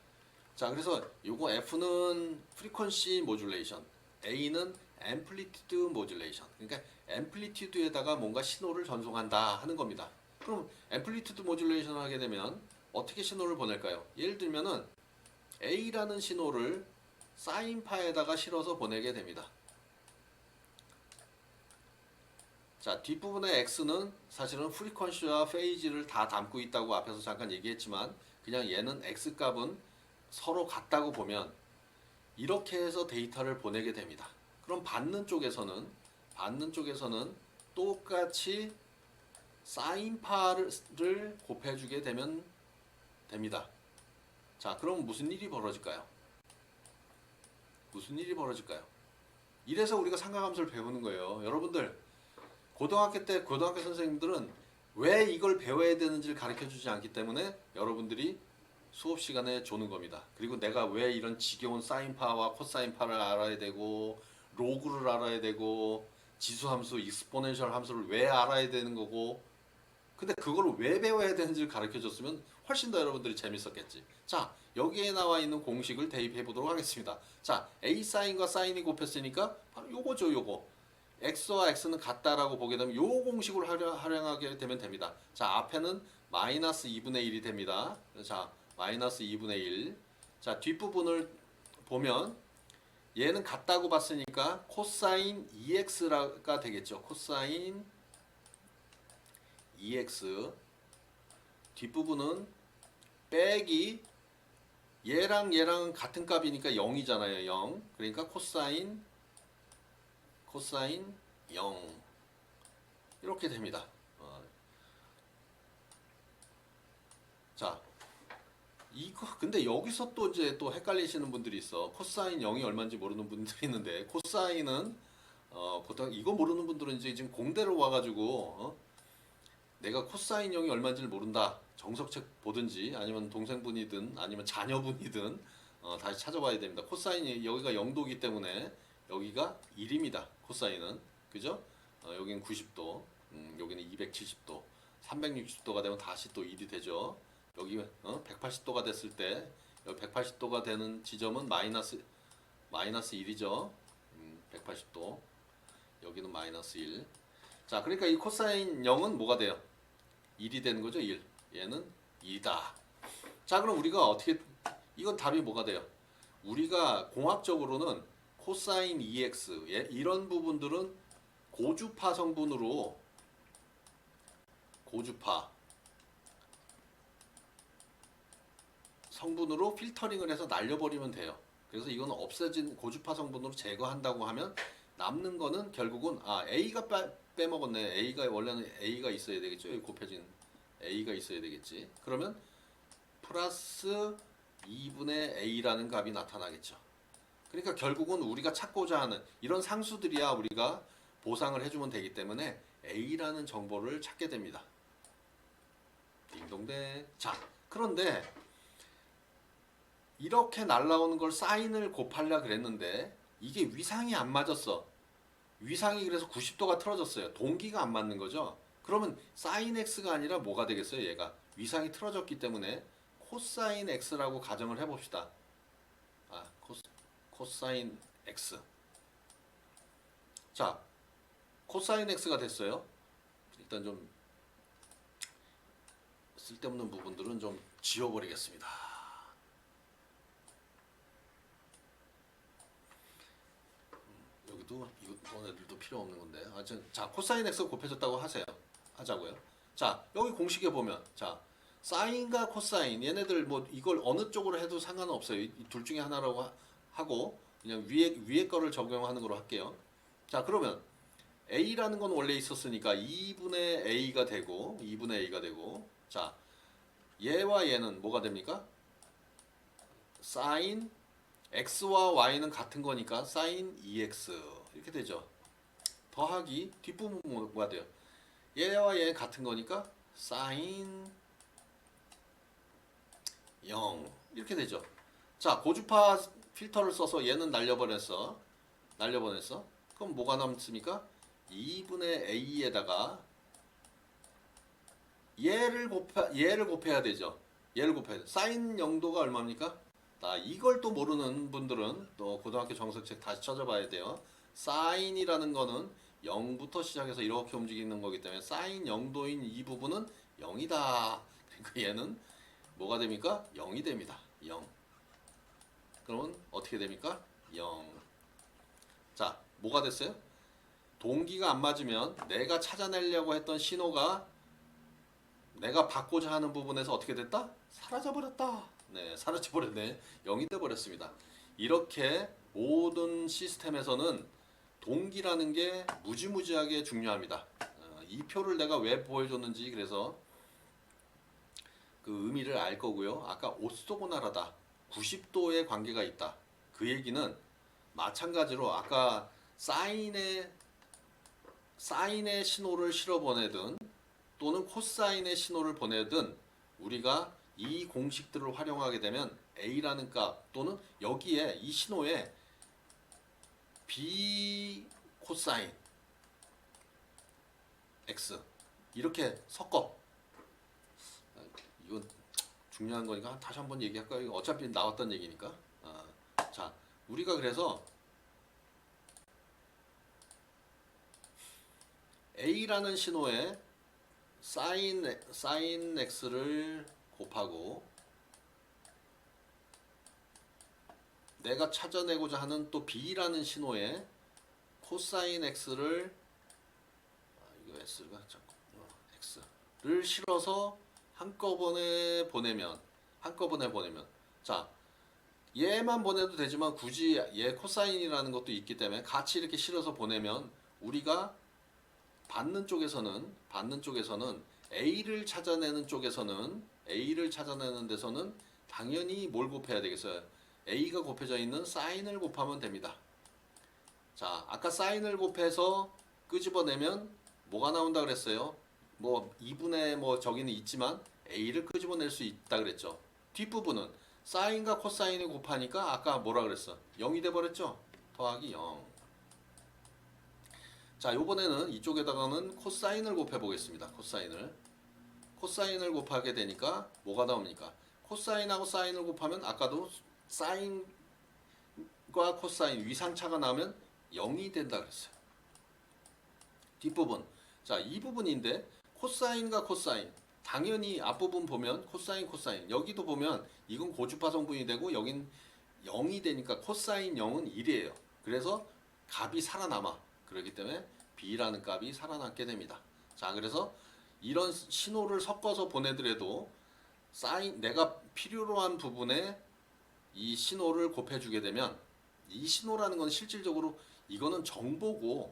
자, 그래서 요거 F는 프리퀀시 모듈레이션, A는 앰플리튜드 모듈레이션. 그러니까 앰플리튜드에다가 뭔가 신호를 전송한다 하는 겁니다. 그럼 앰플리튜드 모듈레이션을 하게 되면 어떻게 신호를 보낼까요? 예를 들면은 A라는 신호를 사인파에다가 실어서 보내게 됩니다. 자, 뒷부분의 X는 사실은 프리퀀시와 페이지를 다 담고 있다고 앞에서 잠깐 얘기했지만 그냥 얘는 X 값은 서로 같다고 보면 이렇게 해서 데이터를 보내게 됩니다. 그럼 받는 쪽에서는 똑같이 사인파를 곱해주게 되면 됩니다. 자, 그럼 무슨 일이 벌어질까요? 이래서 우리가 상가함수를 배우는 거예요. 여러분들 고등학교 때 고등학교 선생님들은 왜 이걸 배워야 되는지를 가르쳐 주지 않기 때문에 여러분들이 수업 시간에 조는 겁니다. 그리고 내가 왜 이런 지겨운 사인파와 코사인파를 알아야 되고 로그를 알아야 되고 지수함수, 익스포넨셜 함수를 왜 알아야 되는 거고 근데 그걸 왜 배워야 되는지를 가르쳐 줬으면 훨씬 더 여러분들이 재밌었겠지. 자, 여기에 나와 있는 공식을 대입해 보도록 하겠습니다. 자, A 사인과 사인이 곱했으니까 바로 요거죠, 요거. x와 x는 같다라고 보게 되면 요 공식을 활용하게 되면 됩니다. 자, 앞에는 마이너스 2분의 1이 됩니다. 자, 마이너스 2분의 1. 자, 뒷부분을 보면 얘는 같다고 봤으니까 코사인 2x가 되겠죠. 코사인 2x. 뒷부분은 빼기 얘랑 같은 값이니까 0이잖아요. 0. 그러니까 코사인 0 이렇게 됩니다. 자, 이거 근데 여기서 또 이제 또 헷갈리시는 분들이 있어. 코사인 0이 얼마인지 모르는 분들이 있는데 코사인은 보통 이거 모르는 분들은 이제 지금 공대로 와가지고 내가 코사인 0이 얼마인지를 모른다. 정석책 보든지 아니면 동생분이든 아니면 자녀분이든 다시 찾아봐야 됩니다. 코사인이 여기가 0도이기 때문에 여기가 1입니다. 코사인은 그죠? 여기는 90도, 여기는 270도, 360도가 되면 다시 또 1이 되죠. 여기 180도가 됐을 때 여기 180도가 되는 지점은 마이너스 1이죠. 180도. 여기는 마이너스 1. 자, 그러니까 이 코사인 0은 뭐가 돼요? 1이 되는 거죠. 1. 얘는 2다. 자, 그럼 우리가 어떻게 이건 답이 뭐가 돼요? 우리가 공학적으로는 코사인 2x 이런 부분들은 고주파 성분으로 필터링을 해서 날려버리면 돼요. 그래서 이거는 없어진 고주파 성분으로 제거한다고 하면 남는 거는 결국은 A가 빼먹었네. A가 원래는 A가 있어야 되겠죠. 여기 곱해진 A가 있어야 되겠지. 그러면 플러스 2분의 A라는 값이 나타나겠죠. 그러니까 결국은 우리가 찾고자 하는 이런 상수들이야 우리가 보상을 해주면 되기 때문에 A라는 정보를 찾게 됩니다. 딩동대. 자, 그런데 이렇게 날라오는 걸 사인을 곱하려 그랬는데 이게 위상이 안 맞았어. 위상이 그래서 90도가 틀어졌어요. 동기가 안 맞는 거죠. 그러면 사인 x가 아니라 뭐가 되겠어요? 얘가 위상이 틀어졌기 때문에 코사인 x라고 가정을 해봅시다. 코사인 x. 자, 코사인 x가 됐어요. 일단 좀 쓸데없는 부분들은 좀 지워버리겠습니다. 여기도 이런 애들도 필요 없는 건데. 자, 코사인 x 곱해졌다고 하자고요. 자, 여기 공식에 보면 자, 사인과 코사인 얘네들 뭐 이걸 어느 쪽으로 해도 상관은 없어요. 이 둘 중에 하나라고 하고 그냥 위에 거를 적용하는 걸로 할게요. 자, 그러면 A라는 건 원래 있었으니까 2분의 A가 되고 2분의 A가 되고 자 얘와 얘는 뭐가 됩니까? sin x와 y는 같은 거니까 sin 2x 이렇게 되죠. 더하기 뒷부분 뭐가 돼요? 얘와 얘 같은 거니까 sin 0 이렇게 되죠. 자 고주파 필터를 써서 얘는 날려보냈어. 그럼 뭐가 남습니까? 2분의 a에다가 얘를 곱해야 되죠. 얘를 곱해야 돼. 사인 0도가 얼마입니까? 이걸 또 모르는 분들은 또 고등학교 정석책 다시 찾아봐야 돼요. 사인이라는 거는 0부터 시작해서 이렇게 움직이는 거기 때문에 사인 0도인 이 부분은 0이다. 그러니까 얘는 뭐가 됩니까? 0이 됩니다. 0. 그러면 어떻게 됩니까? 0. 자, 뭐가 됐어요? 동기가 안 맞으면 내가 찾아내려고 했던 신호가 내가 받고자 하는 부분에서 어떻게 됐다? 사라져버렸다. 네, 사라져버렸네. 0이 돼버렸습니다. 이렇게 모든 시스템에서는 동기라는 게 무지무지하게 중요합니다. 이 표를 내가 왜 보여줬는지 그래서 그 의미를 알 거고요. 아까 오쏘고나라다. 90도의 관계가 있다. 그 얘기는 마찬가지로 아까 사인의 신호를 실어 보내든 또는 코사인의 신호를 보내든 우리가 이 공식들을 활용하게 되면 A라는 값 또는 여기에 이 신호에 B 코사인 X 이렇게 섞어. 이건 중요한 거니까 다시 한번 얘기할까요? 어차피 나왔던 얘기니까. 자, 우리가 그래서 A라는 신호에 sin x를 곱하고 내가 찾아내고자 하는 또 b라는 신호에 코사인 x를 이거 s가 자꾸 x를 실어서 한꺼번에 보내면 자 얘만 보내도 되지만 굳이 얘 코사인이라는 것도 있기 때문에 같이 이렇게 실어서 보내면 우리가 받는 쪽에서는 A를 찾아내는 데서는 당연히 뭘 곱해야 되겠어요? A가 곱해져 있는 사인을 곱하면 됩니다. 자, 아까 사인을 곱해서 끄집어내면 뭐가 나온다 그랬어요? 뭐 2분의 뭐 저기는 있지만 A를 끄집어낼 수 있다 그랬죠. 뒷부분은 사인과 코사인을 곱하니까 아까 뭐라 그랬어? 0이 돼 버렸죠? 더하기 0. 자, 요번에는 이쪽에다가는 코사인을 곱해 보겠습니다. 코사인을 곱하게 되니까 뭐가 나옵니까? 코사인하고 사인을 곱하면 아까도 사인과 코사인 위상차가 나면 0이 된다 그랬어요. 뒷부분. 자, 이 부분인데 코사인과 코사인 당연히 앞부분 보면 코사인 여기도 보면 이건 고주파 성분이 되고 여긴 0이 되니까 코사인 0은 1이에요. 그래서 값이 살아남아. 그렇기 때문에 B라는 값이 살아남게 됩니다. 자, 그래서 이런 신호를 섞어서 보내더라도 내가 필요로 한 부분에 이 신호를 곱해주게 되면 이 신호라는 건 실질적으로 이거는 정보고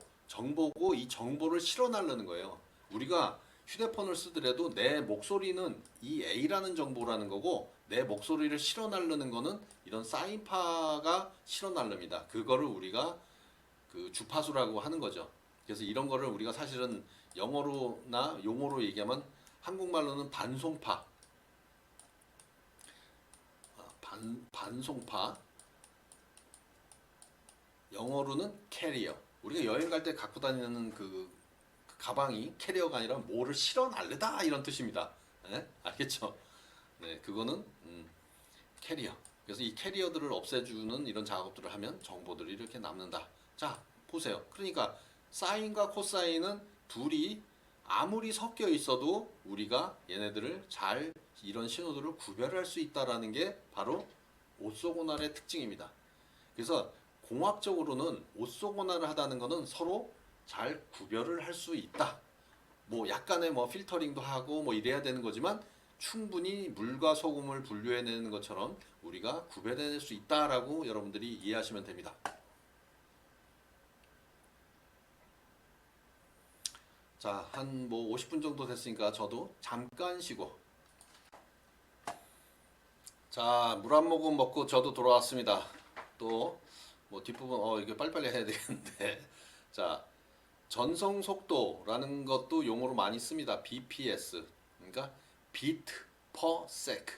이 정보를 실어 날르는 거예요. 우리가 휴대폰을 쓰더라도 내 목소리는 이 A라는 정보라는 거고 내 목소리를 실어 날르는 거는 이런 사인파가 실어 날릅니다. 그거를 우리가 그 주파수라고 하는 거죠. 그래서 이런 거를 우리가 사실은 영어로나 용어로 얘기하면 한국말로는 반송파, 반송파, 영어로는 캐리어. 우리가 여행 갈 때 갖고 다니는 그 가방이 캐리어가 아니라 뭐를 실어 날르다 이런 뜻입니다. 네? 알겠죠? 네, 그거는 캐리어. 그래서 이 캐리어들을 없애주는 이런 작업들을 하면 정보들이 이렇게 남는다. 자, 보세요. 그러니까 사인과 코사인은 둘이 아무리 섞여 있어도 우리가 얘네들을 잘 이런 신호들을 구별할 수 있다라는 게 바로 오쏘고날의 특징입니다. 그래서 공학적으로는 오쏘고날을 하다는 것은 서로 잘 구별을 할 수 있다. 뭐 약간의 뭐 필터링도 하고 뭐 이래야 되는 거지만 충분히 물과 소금을 분류해내는 것처럼 우리가 구별해낼 수 있다라고 여러분들이 이해하시면 됩니다. 자, 한 뭐 50분 정도 됐으니까 저도 잠깐 쉬고. 자, 물 한 모금 먹고 저도 돌아왔습니다. 또 뭐 뒷부분 이게 빨리빨리 해야 되겠는데. 자, 전송 속도라는 것도 용어로 많이 씁니다. BPS. 그러니까 비트 퍼 세크.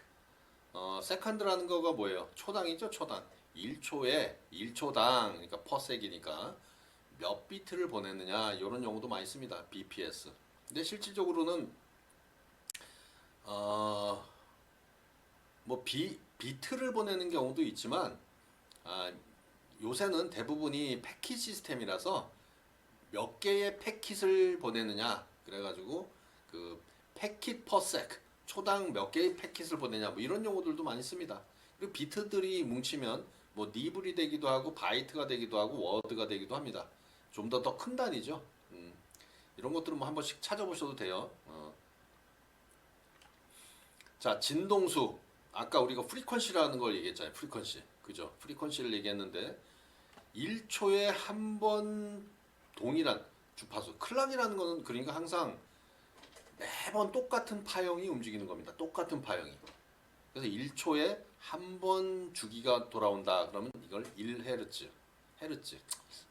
세컨드라는 거가 뭐예요? 초당이죠, 초당. 1초에 1초당, 그러니까 퍼섹이니까 몇 비트를 보내느냐 이런 용어도 많이 씁니다. BPS. 근데 실질적으로는 어, 뭐 비트를 보내는 경우도 있지만 요새는 대부분이 패킷 시스템이라서 몇 개의 패킷을 보내느냐 그래가지고 그 패킷 퍼섹 초당 몇 개의 패킷을 보내냐 뭐 이런 용어들도 많이 씁니다. 그리고 비트들이 뭉치면 뭐 니블이 되기도 하고 바이트가 되기도 하고 워드가 되기도 합니다. 좀 더 큰 단위죠. 이런 것들은 뭐 한 번씩 찾아보셔도 돼요. 자, 진동수. 아까 우리가 프리퀀시라는 걸 얘기했잖아요. 프리퀀시. 그죠? 프리퀀시를 얘기했는데 1초에 한 번 동일한 주파수. 클락이라는 거는 그러니까 항상 매번 똑같은 파형이 움직이는 겁니다. 똑같은 파형이. 그래서 1초에 한 번 주기가 돌아온다. 그러면 이걸 1헤르츠. 헤르츠.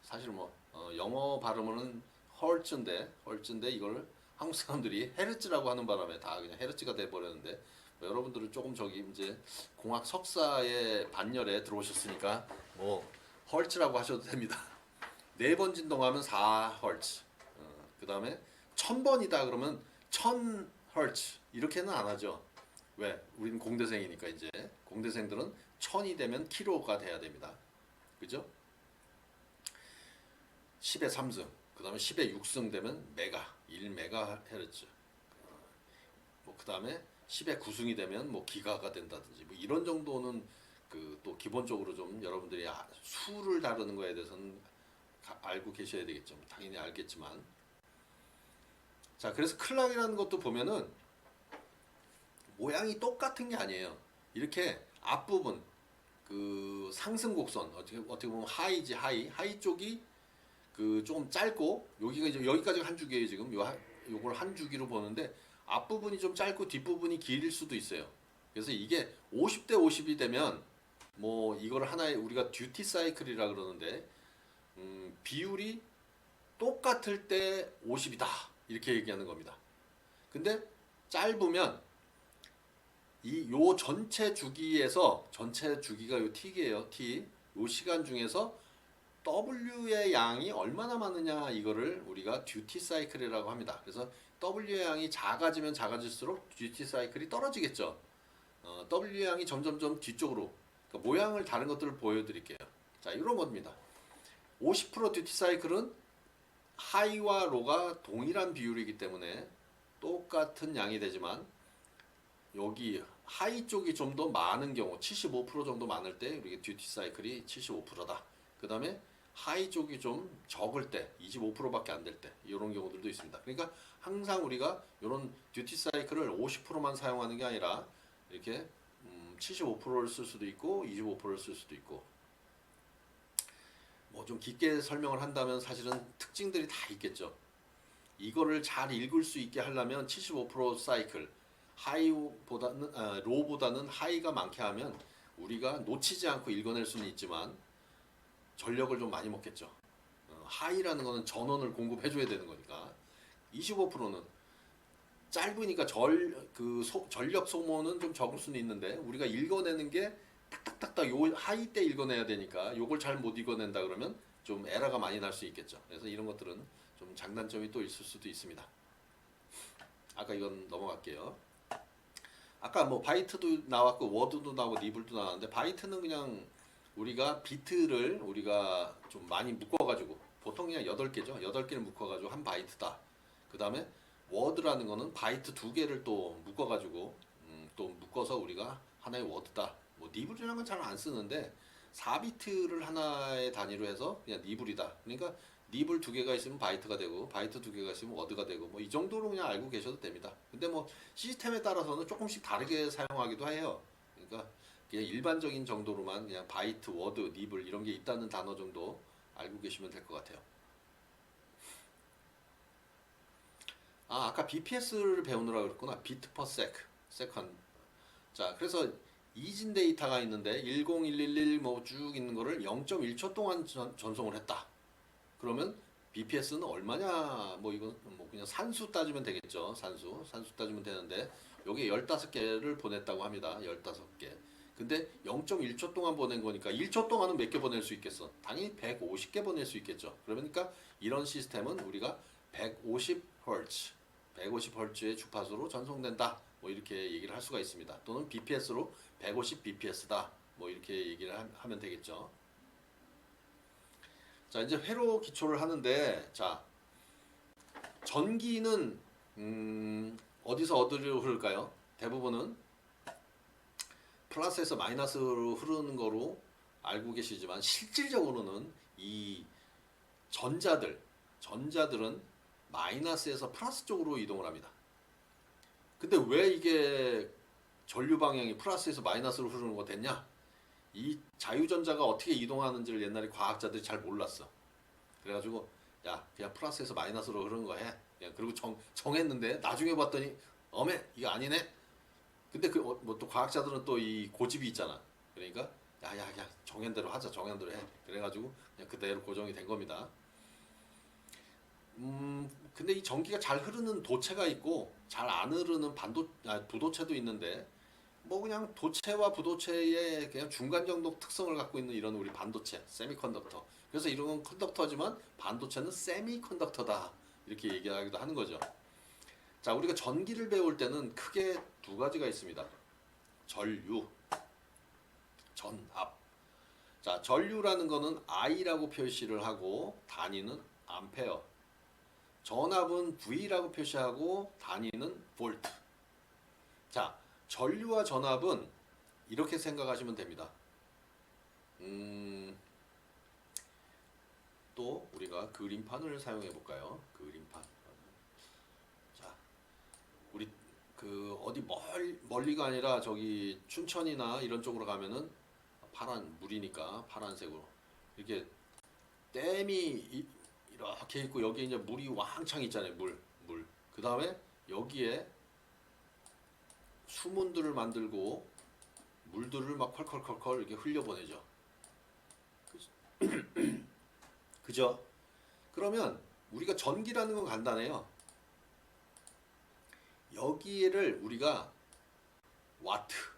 사실 뭐 영어 발음은 헐츠인데 이걸 한국 사람들이 헤르츠라고 하는 바람에 다 그냥 헤르츠가 돼 버렸는데 뭐 여러분들은 조금 저기 이제 공학 석사의 반열에 들어오셨으니까 뭐 헐츠라고 하셔도 됩니다. 4번 진동하면 4헐츠. 그다음에 1000번이다 그러면 1000헐츠. 이렇게는 안 하죠. 왜? 우리는 공대생이니까 이제 공대생들은 1000이 되면 킬로가 돼야 됩니다. 그죠? 10의 3승, 그 다음에 10의 6승 되면 메가, 1메가헤르츠. 뭐 그 다음에 10의 9승이 되면 뭐 기가가 된다든지 뭐 이런 정도는 그 또 기본적으로 좀 여러분들이 수를 다루는 거에 대해서는 알고 계셔야 되겠죠. 당연히 알겠지만. 자, 그래서 클락이라는 것도 보면은 모양이 똑같은 게 아니에요. 이렇게 앞부분 그 상승 곡선 어떻게 보면 하이지 하이 쪽이 그 조금 짧고 여기가 이제 여기까지가 한 주기예요. 지금 요걸 한 주기로 보는데 앞부분이 좀 짧고 뒷부분이 길 수도 있어요. 그래서 이게 50대 50이 되면 뭐 이걸 하나의 우리가 듀티 사이클이라 그러는데 비율이 똑같을 때 50이다 이렇게 얘기하는 겁니다. 근데 짧으면 요 전체 주기에서 전체 주기가 요 t예요. t 요 시간 중에서 W의 양이 얼마나 많으냐 이거를 우리가 듀티 사이클이라고 합니다. 그래서 W의 양이 작아지면 작아질수록 듀티 사이클이 떨어지겠죠. W의 양이 점점점 뒤쪽으로 그러니까 모양을 다른 것들을 보여드릴게요. 자, 이런 겁니다. 50% 듀티 사이클은 하이와 로가 동일한 비율이기 때문에 똑같은 양이 되지만 여기 하이 쪽이 좀 더 많은 경우 75% 정도 많을 때 우리 듀티 사이클이 75%다. 그 다음에 하이 쪽이 좀 적을 때 25%밖에 안 될 때 이런 경우들도 있습니다. 그러니까 항상 우리가 이런 듀티 사이클을 50%만 사용하는 게 아니라 이렇게 75%를 쓸 수도 있고 25%를 쓸 수도 있고 뭐 좀 깊게 설명을 한다면 사실은 특징들이 다 있겠죠. 이거를 잘 읽을 수 있게 하려면 75% 사이클 하이보다는 로보다는 하이가 많게 하면 우리가 놓치지 않고 읽어낼 수는 있지만 전력을 좀 많이 먹겠죠. 하이라는 거는 전원을 공급해줘야 되는 거니까 25%는 짧으니까 전력 소모는 좀 적을 수는 있는데 우리가 읽어내는 게 딱딱딱딱 요 하이 때 읽어내야 되니까 요걸 잘 못 읽어낸다 그러면 좀 에러가 많이 날 수 있겠죠. 그래서 이런 것들은 좀 장단점이 또 있을 수도 있습니다. 아까 이건 넘어갈게요. 아까 뭐 바이트도 나왔고 워드도 나오고 니블도 나왔는데 바이트는 그냥 우리가 비트를 우리가 좀 많이 묶어가지고 보통 그냥 8개죠. 8개를 묶어가지고 한 바이트다. 그 다음에 워드라는 거는 바이트 2개를 또 묶어가지고 또 묶어서 우리가 하나의 워드다. 뭐 니블이라는 건 잘 안 쓰는데 4비트를 하나의 단위로 해서 그냥 니블이다. 그러니까 니블 2개가 있으면 바이트가 되고 바이트 2개가 있으면 워드가 되고 뭐 이 정도로 그냥 알고 계셔도 됩니다. 근데 뭐 시스템에 따라서는 조금씩 다르게 사용하기도 해요. 그러니까 그냥 일반적인 정도로만 그냥 바이트, 워드, 니블 이런 게 있다는 단어 정도 알고 계시면 될 것 같아요. 아까 BPS를 배우느라 그랬구나. 비트 퍼 세컨. 자, 그래서 이진 데이터가 있는데 10111 뭐 쭉 있는 거를 0.1초 동안 전송을 했다. 그러면 BPS는 얼마냐? 뭐 이건 뭐 그냥 산수 따지면 되겠죠. 산수 따지면 되는데 여기 15개를 보냈다고 합니다. 15개. 근데 0.1초 동안 보낸 거니까 1초 동안은 몇 개 보낼 수 있겠어? 당연히 150개 보낼 수 있겠죠. 그러니까 이런 시스템은 우리가 150Hz, 150Hz의 주파수로 전송된다. 뭐 이렇게 얘기를 할 수가 있습니다. 또는 BPS로 150 BPS다. 뭐 이렇게 얘기를 하면 되겠죠. 자, 이제 회로 기초를 하는데, 자, 전기는 어디로 흐를까요? 대부분은 플러스에서 마이너스로 흐르는 거로 알고 계시지만 실질적으로는 이 전자들은 마이너스에서 플러스 쪽으로 이동을 합니다. 근데 왜 이게 전류 방향이 플러스에서 마이너스로 흐르는 거 됐냐? 이 자유전자가 어떻게 이동하는지를 옛날에 과학자들이 잘 몰랐어. 그래가지고 야 그냥 플러스에서 마이너스로 흐르는 거 해. 그냥 그리고 정했는데 나중에 봤더니 어메 이거 아니네. 근데 그 뭐 또 과학자들은 또 이 고집이 있잖아. 그러니까 야야 그냥 정한 대로 하자. 정한 대로 해. 그래가지고 그냥 그대로 고정이 된 겁니다. 근데 이 전기가 잘 흐르는 도체가 있고 잘 안 흐르는 부도체도 있는데 뭐 그냥 도체와 부도체의 그냥 중간 정도 특성을 갖고 있는 이런 우리 반도체, 세미컨덕터. 그래서 이런 건 컨덕터지만 반도체는 세미컨덕터다. 이렇게 얘기하기도 하는 거죠. 자, 우리가 전기를 배울 때는 크게 두 가지가 있습니다. 전류, 전압. 자, 전류라는 거는 I라고 표시를 하고 단위는 암페어. 전압은 V라고 표시하고 단위는 볼트. 자, 전류와 전압은 이렇게 생각하시면 됩니다. 또 우리가 그림판을 사용해 볼까요? 그림판. 자, 우리 그 어디 멀리가 아니라 저기 춘천이나 이런 쪽으로 가면은 파란 물이니까 파란색으로 이렇게 댐이 이렇게 있고 여기 이제 물이 왕창 있잖아요. 물. 그 다음에 여기에 수문들을 만들고 물들을 막 컬컬컬컬 이렇게 흘려보내죠. 그죠? 그러면 우리가 전기라는 건 간단해요. 여기를 우리가 와트로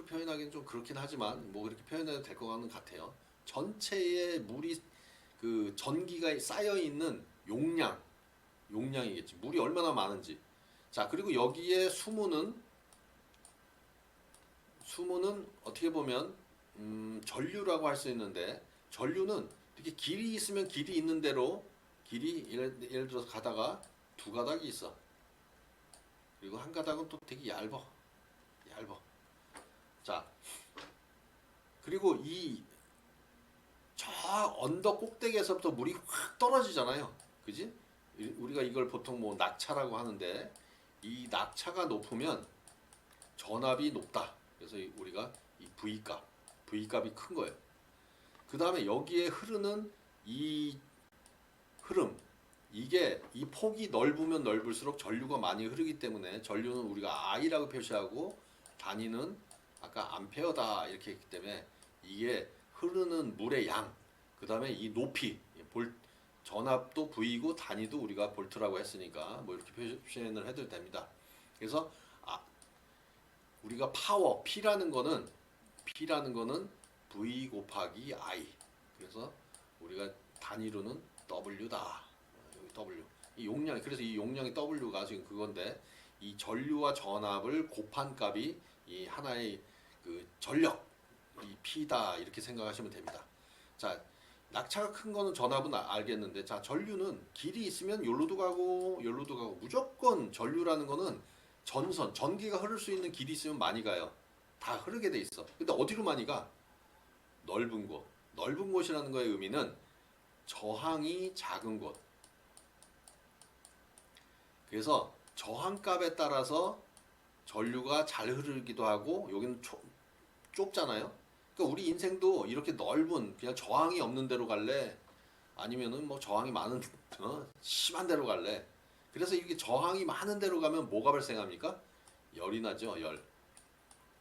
표현하기는 좀 그렇긴 하지만 뭐 그렇게 표현해도 될 것 같아요. 전체에 물이 그 전기가 쌓여 있는 용량이겠지. 물이 얼마나 많은지. 자, 그리고 여기에 수문은 어떻게 보면 전류라고 할 수 있는데 전류는 이렇게 길이 있으면 길이 있는 대로 예를 들어서 가다가 두 가닥이 있어. 그리고 한 가닥은 또 되게 얇어. 자, 그리고 저 언덕 꼭대기에서부터 물이 확 떨어지잖아요. 그지? 우리가 이걸 보통 뭐 낙차라고 하는데 이 낙차가 높으면 전압이 높다. 그래서 우리가 이 V값이 큰 거예요. 그 다음에 여기에 흐르는 이 흐름, 이게 이 폭이 넓으면 넓을수록 전류가 많이 흐르기 때문에 전류는 우리가 I라고 표시하고 단위는 아까 암페어다 이렇게 했기 때문에 이게 흐르는 물의 양, 그 다음에 이 높이, 전압도 V고 단위도 우리가 볼트라고 했으니까 뭐 이렇게 표현을 해도 됩니다. 그래서 우리가 파워 P라는 거는 V 곱하기 I. 그래서 우리가 단위로는 W다. 여기 W. 이 용량이 그래서 이 용량이 W가 지금 그건데 이 전류와 전압을 곱한 값이 이 하나의 그 전력 이 P다 이렇게 생각하시면 됩니다. 자, 낙차가 큰 거는 전압은 알겠는데 자, 전류는 길이 있으면 요로도 가고 무조건 전류라는 거는 전기가 흐를 수 있는 길이 있으면 많이 가요. 다 흐르게 돼 있어. 근데 어디로 많이 가? 넓은 곳. 넓은 곳이라는 거의 의미는 저항이 작은 곳. 그래서 저항값에 따라서 전류가 잘 흐르기도 하고 여기는 좁잖아요. 그러니까 우리 인생도 이렇게 넓은 그냥 저항이 없는 데로 갈래? 아니면은 뭐 저항이 많은 심한 데로 갈래. 그래서 이게 저항이 많은 데로 가면 뭐가 발생합니까? 열이 나죠, 열.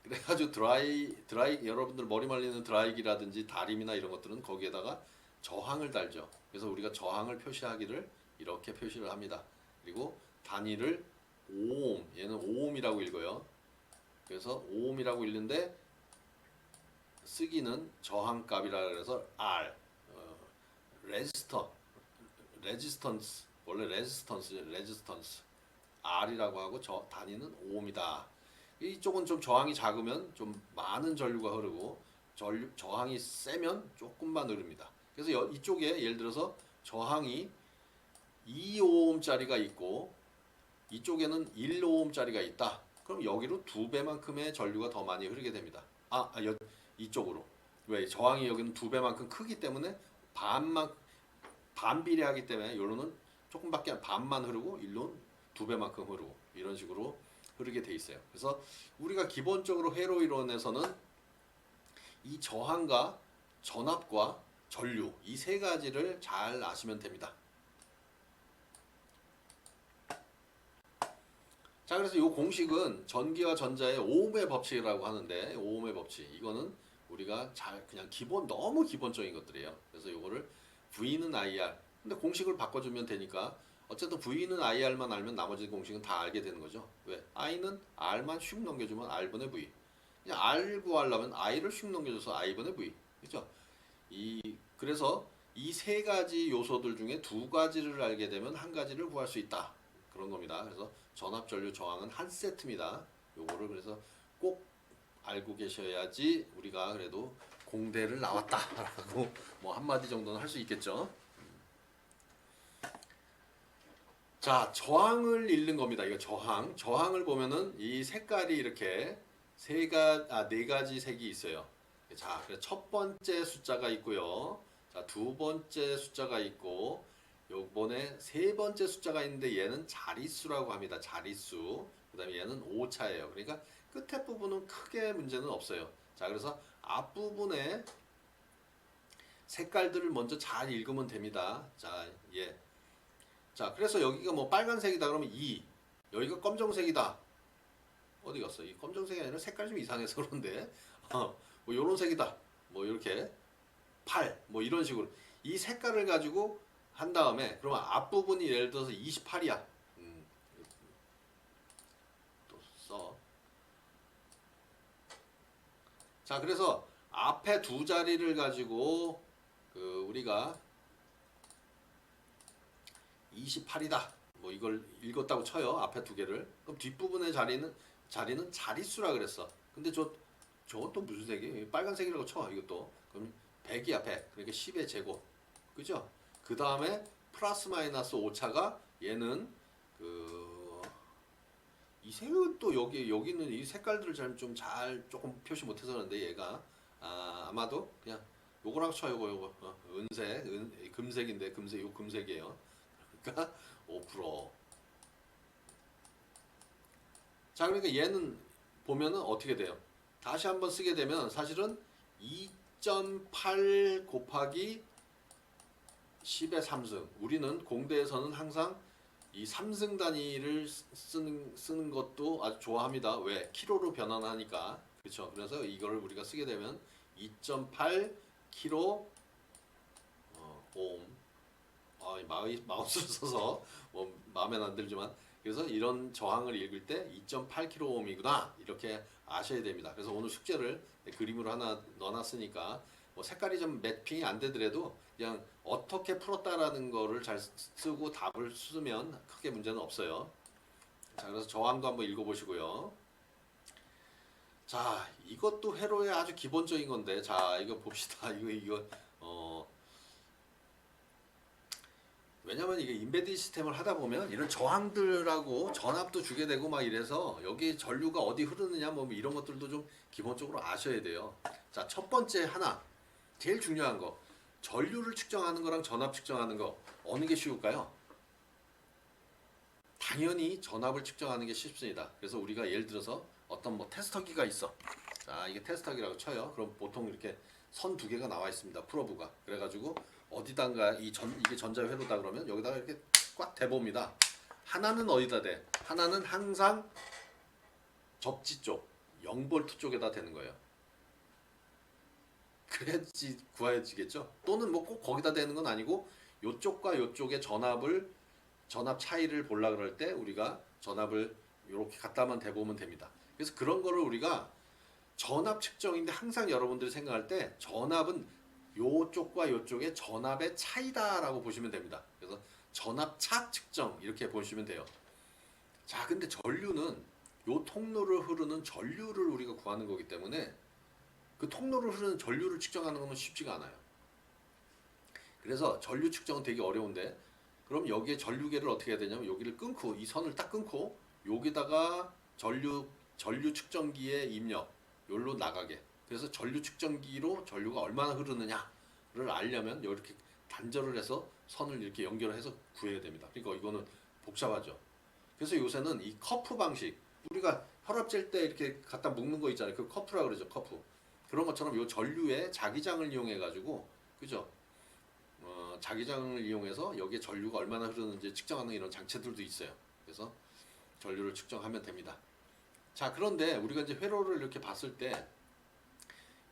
그래가지고 드라이 여러분들 머리 말리는 드라이기라든지 다림이나 이런 것들은 거기에다가 저항을 달죠. 그래서 우리가 저항을 표시하기를 이렇게 표시를 합니다. 그리고 단위를 오hm, 얘는 오음이라고 읽어요. 그래서 오음이라고 읽는데 쓰기는 저항값이라 그래서 R, 레지스턴스, 원래 레지스턴스 R이라고 하고 저 단위는 오음이다. 이쪽은 좀 저항이 작으면 좀 많은 전류가 흐르고 저항이 세면 조금만 흐릅니다. 그래서 이쪽에 예를 들어서 저항이 2오음짜리가 있고 이쪽에는 1오음짜리가 있다. 그럼 여기로 2배만큼의 전류가 더 많이 흐르게 됩니다. 이쪽으로. 왜? 저항이 여기는 2배만큼 크기 때문에 반비례하기 때문에 여기로는 조금밖에 반만 흐르고 일로는 2배만큼 흐르고 이런 식으로 흐르게 돼 있어요. 그래서 우리가 기본적으로 회로 이론에서는 이 저항과 전압과 전류 이 세 가지를 잘 아시면 됩니다. 자, 그래서 이 공식은 전기와 전자의 오음의 법칙이라고 하는데 오음의 법칙 이거는 우리가 그냥 너무 기본적인 것들이에요. 그래서 이거를 V는 IR 근데 공식을 바꿔주면 되니까 어쨌든 V는 IR만 알면 나머지 공식은 다 알게 되는 거죠. 왜? I는 R만 슉 넘겨주면 R분의 V. 그냥 R 구하려면 I를 슉 넘겨줘서 I분의 V. 그죠? 그래서 이 세 가지 요소들 중에 두 가지를 알게 되면 한 가지를 구할 수 있다. 그런 겁니다. 그래서 전압, 전류, 저항은 한 세트입니다. 요거를 그래서 꼭 알고 계셔야지 우리가 그래도 공대를 나왔다라고 뭐 한마디 정도는 할 수 있겠죠. 자, 저항을 읽는 겁니다. 이거 저항. 저항을 보면은 이 색깔이 이렇게 네 가지 색이 있어요. 자, 첫 번째 숫자가 있고요. 자, 두 번째 숫자가 있고, 요번에 세 번째 숫자가 있는데 얘는 자릿수라고 합니다. 자릿수. 그 다음에 얘는 오차예요. 그러니까 끝에 부분은 크게 문제는 없어요. 자, 그래서 앞부분에 색깔들을 먼저 잘 읽으면 됩니다. 자, 예. 자, 그래서 여기가 뭐 빨간색이다 그러면 2, 여기가 검정색이다. 어디 갔어? 이 검정색이 아니라 색깔이 좀 이상해서 그런데, 뭐 요런 색이다. 뭐 이렇게 8, 뭐 이런 식으로 이 색깔을 가지고 한 다음에 그러면 앞부분이 예를 들어서 28이야. 또 써. 자, 그래서 앞에 두 자리를 가지고 우리가 28이다. 뭐 이걸 읽었다고 쳐요. 앞에 두 개를. 그럼 뒷부분의 자리는 자릿수라 그랬어. 근데 저건 또 무슨 색이? 빨간색이라고 쳐. 이것도. 그럼 100이야, 100. 그러니까 10의 제곱. 그죠? 그 다음에 플러스 마이너스 오차가 얘는 이 색은 또 여기는 이 색깔들을 잘 조금 표시 못해서 그런데 얘가 아마도 그냥 요거랑 쳐 요거 금색인데 요 금색이에요. 그러니까 5%. 자, 그러니까 얘는 보면은 어떻게 돼요? 다시 한번 쓰게 되면 사실은 2.8 곱하기 10의 3승. 우리는 공대에서는 항상 이 3승 단위를 쓰는 것도 아주 좋아합니다. 왜? 키로로 변환하니까. 그렇죠? 그래서 이걸 우리가 쓰게 되면 2.8 키로 오hm. 마우스를 써서 뭐 마음에 안 들지만 그래서 이런 저항을 읽을 때 2.8kΩ이구나 이렇게 아셔야 됩니다. 그래서 오늘 숙제를 그림으로 하나 넣어놨으니까 뭐 색깔이 좀 매핑이 안 되더라도 그냥 어떻게 풀었다라는 거를 잘 쓰고 답을 쓰면 크게 문제는 없어요. 자, 그래서 저항도 한번 읽어보시고요. 자, 이것도 회로의 아주 기본적인 건데, 자, 이거 봅시다. 이거 왜냐면 이게 인베디드 시스템을 하다 보면 이런 저항들하고 전압도 주게 되고 막 이래서 여기 전류가 어디 흐르느냐 뭐 이런 것들도 좀 기본적으로 아셔야 돼요. 자, 첫 번째 하나 제일 중요한 거 전류를 측정하는 거랑 전압 측정하는 거 어느 게 쉬울까요? 당연히 전압을 측정하는 게 쉽습니다. 그래서 우리가 예를 들어서 어떤 뭐 테스터기가 있어. 자, 이게 테스터기라고 쳐요. 그럼 보통 이렇게 선 두 개가 나와 있습니다. 프로브가. 그래가지고 어디단가 이게 전자회로다 그러면 여기다가 이렇게 꽉 대봅니다. 하나는 어디다 대? 하나는 항상 접지 쪽 0V 쪽에다 대는 거예요. 그래야지 구해지겠죠. 또는 뭐 꼭 거기다 대는 건 아니고 요쪽과 요쪽의 전압 차이를 보려 그럴 때 우리가 전압을 이렇게 갖다만 대보면 됩니다. 그래서 그런 거를 우리가 전압 측정인데 항상 여러분들이 생각할 때 전압은 요쪽과 요쪽의 전압의 차이다라고 보시면 됩니다. 그래서 전압차 측정 이렇게 보시면 돼요. 자, 근데 전류는 요 통로를 흐르는 전류를 우리가 구하는 거기 때문에 그 통로를 흐르는 전류를 측정하는 것은 쉽지가 않아요. 그래서 전류 측정은 되게 어려운데 그럼 여기에 전류계를 어떻게 해야 되냐면 여기를 끊고 이 선을 딱 끊고 여기다가 전류 측정기에 입력 여기로 나가게. 그래서 전류 측정기로 전류가 얼마나 흐르느냐를 알려면 이렇게 단절을 해서 선을 이렇게 연결해서 구해야 됩니다. 그러니까 이거는 복잡하죠. 그래서 요새는 이 커프 방식 우리가 혈압 잴 때 이렇게 갖다 묶는 거 있잖아요. 그 커프라 그러죠. 커프. 그런 것처럼 요 전류에 자기장을 이용해 가지고 그죠? 자기장을 이용해서 여기에 전류가 얼마나 흐르는지 측정하는 이런 장치들도 있어요. 그래서 전류를 측정하면 됩니다. 자, 그런데 우리가 이제 회로를 이렇게 봤을 때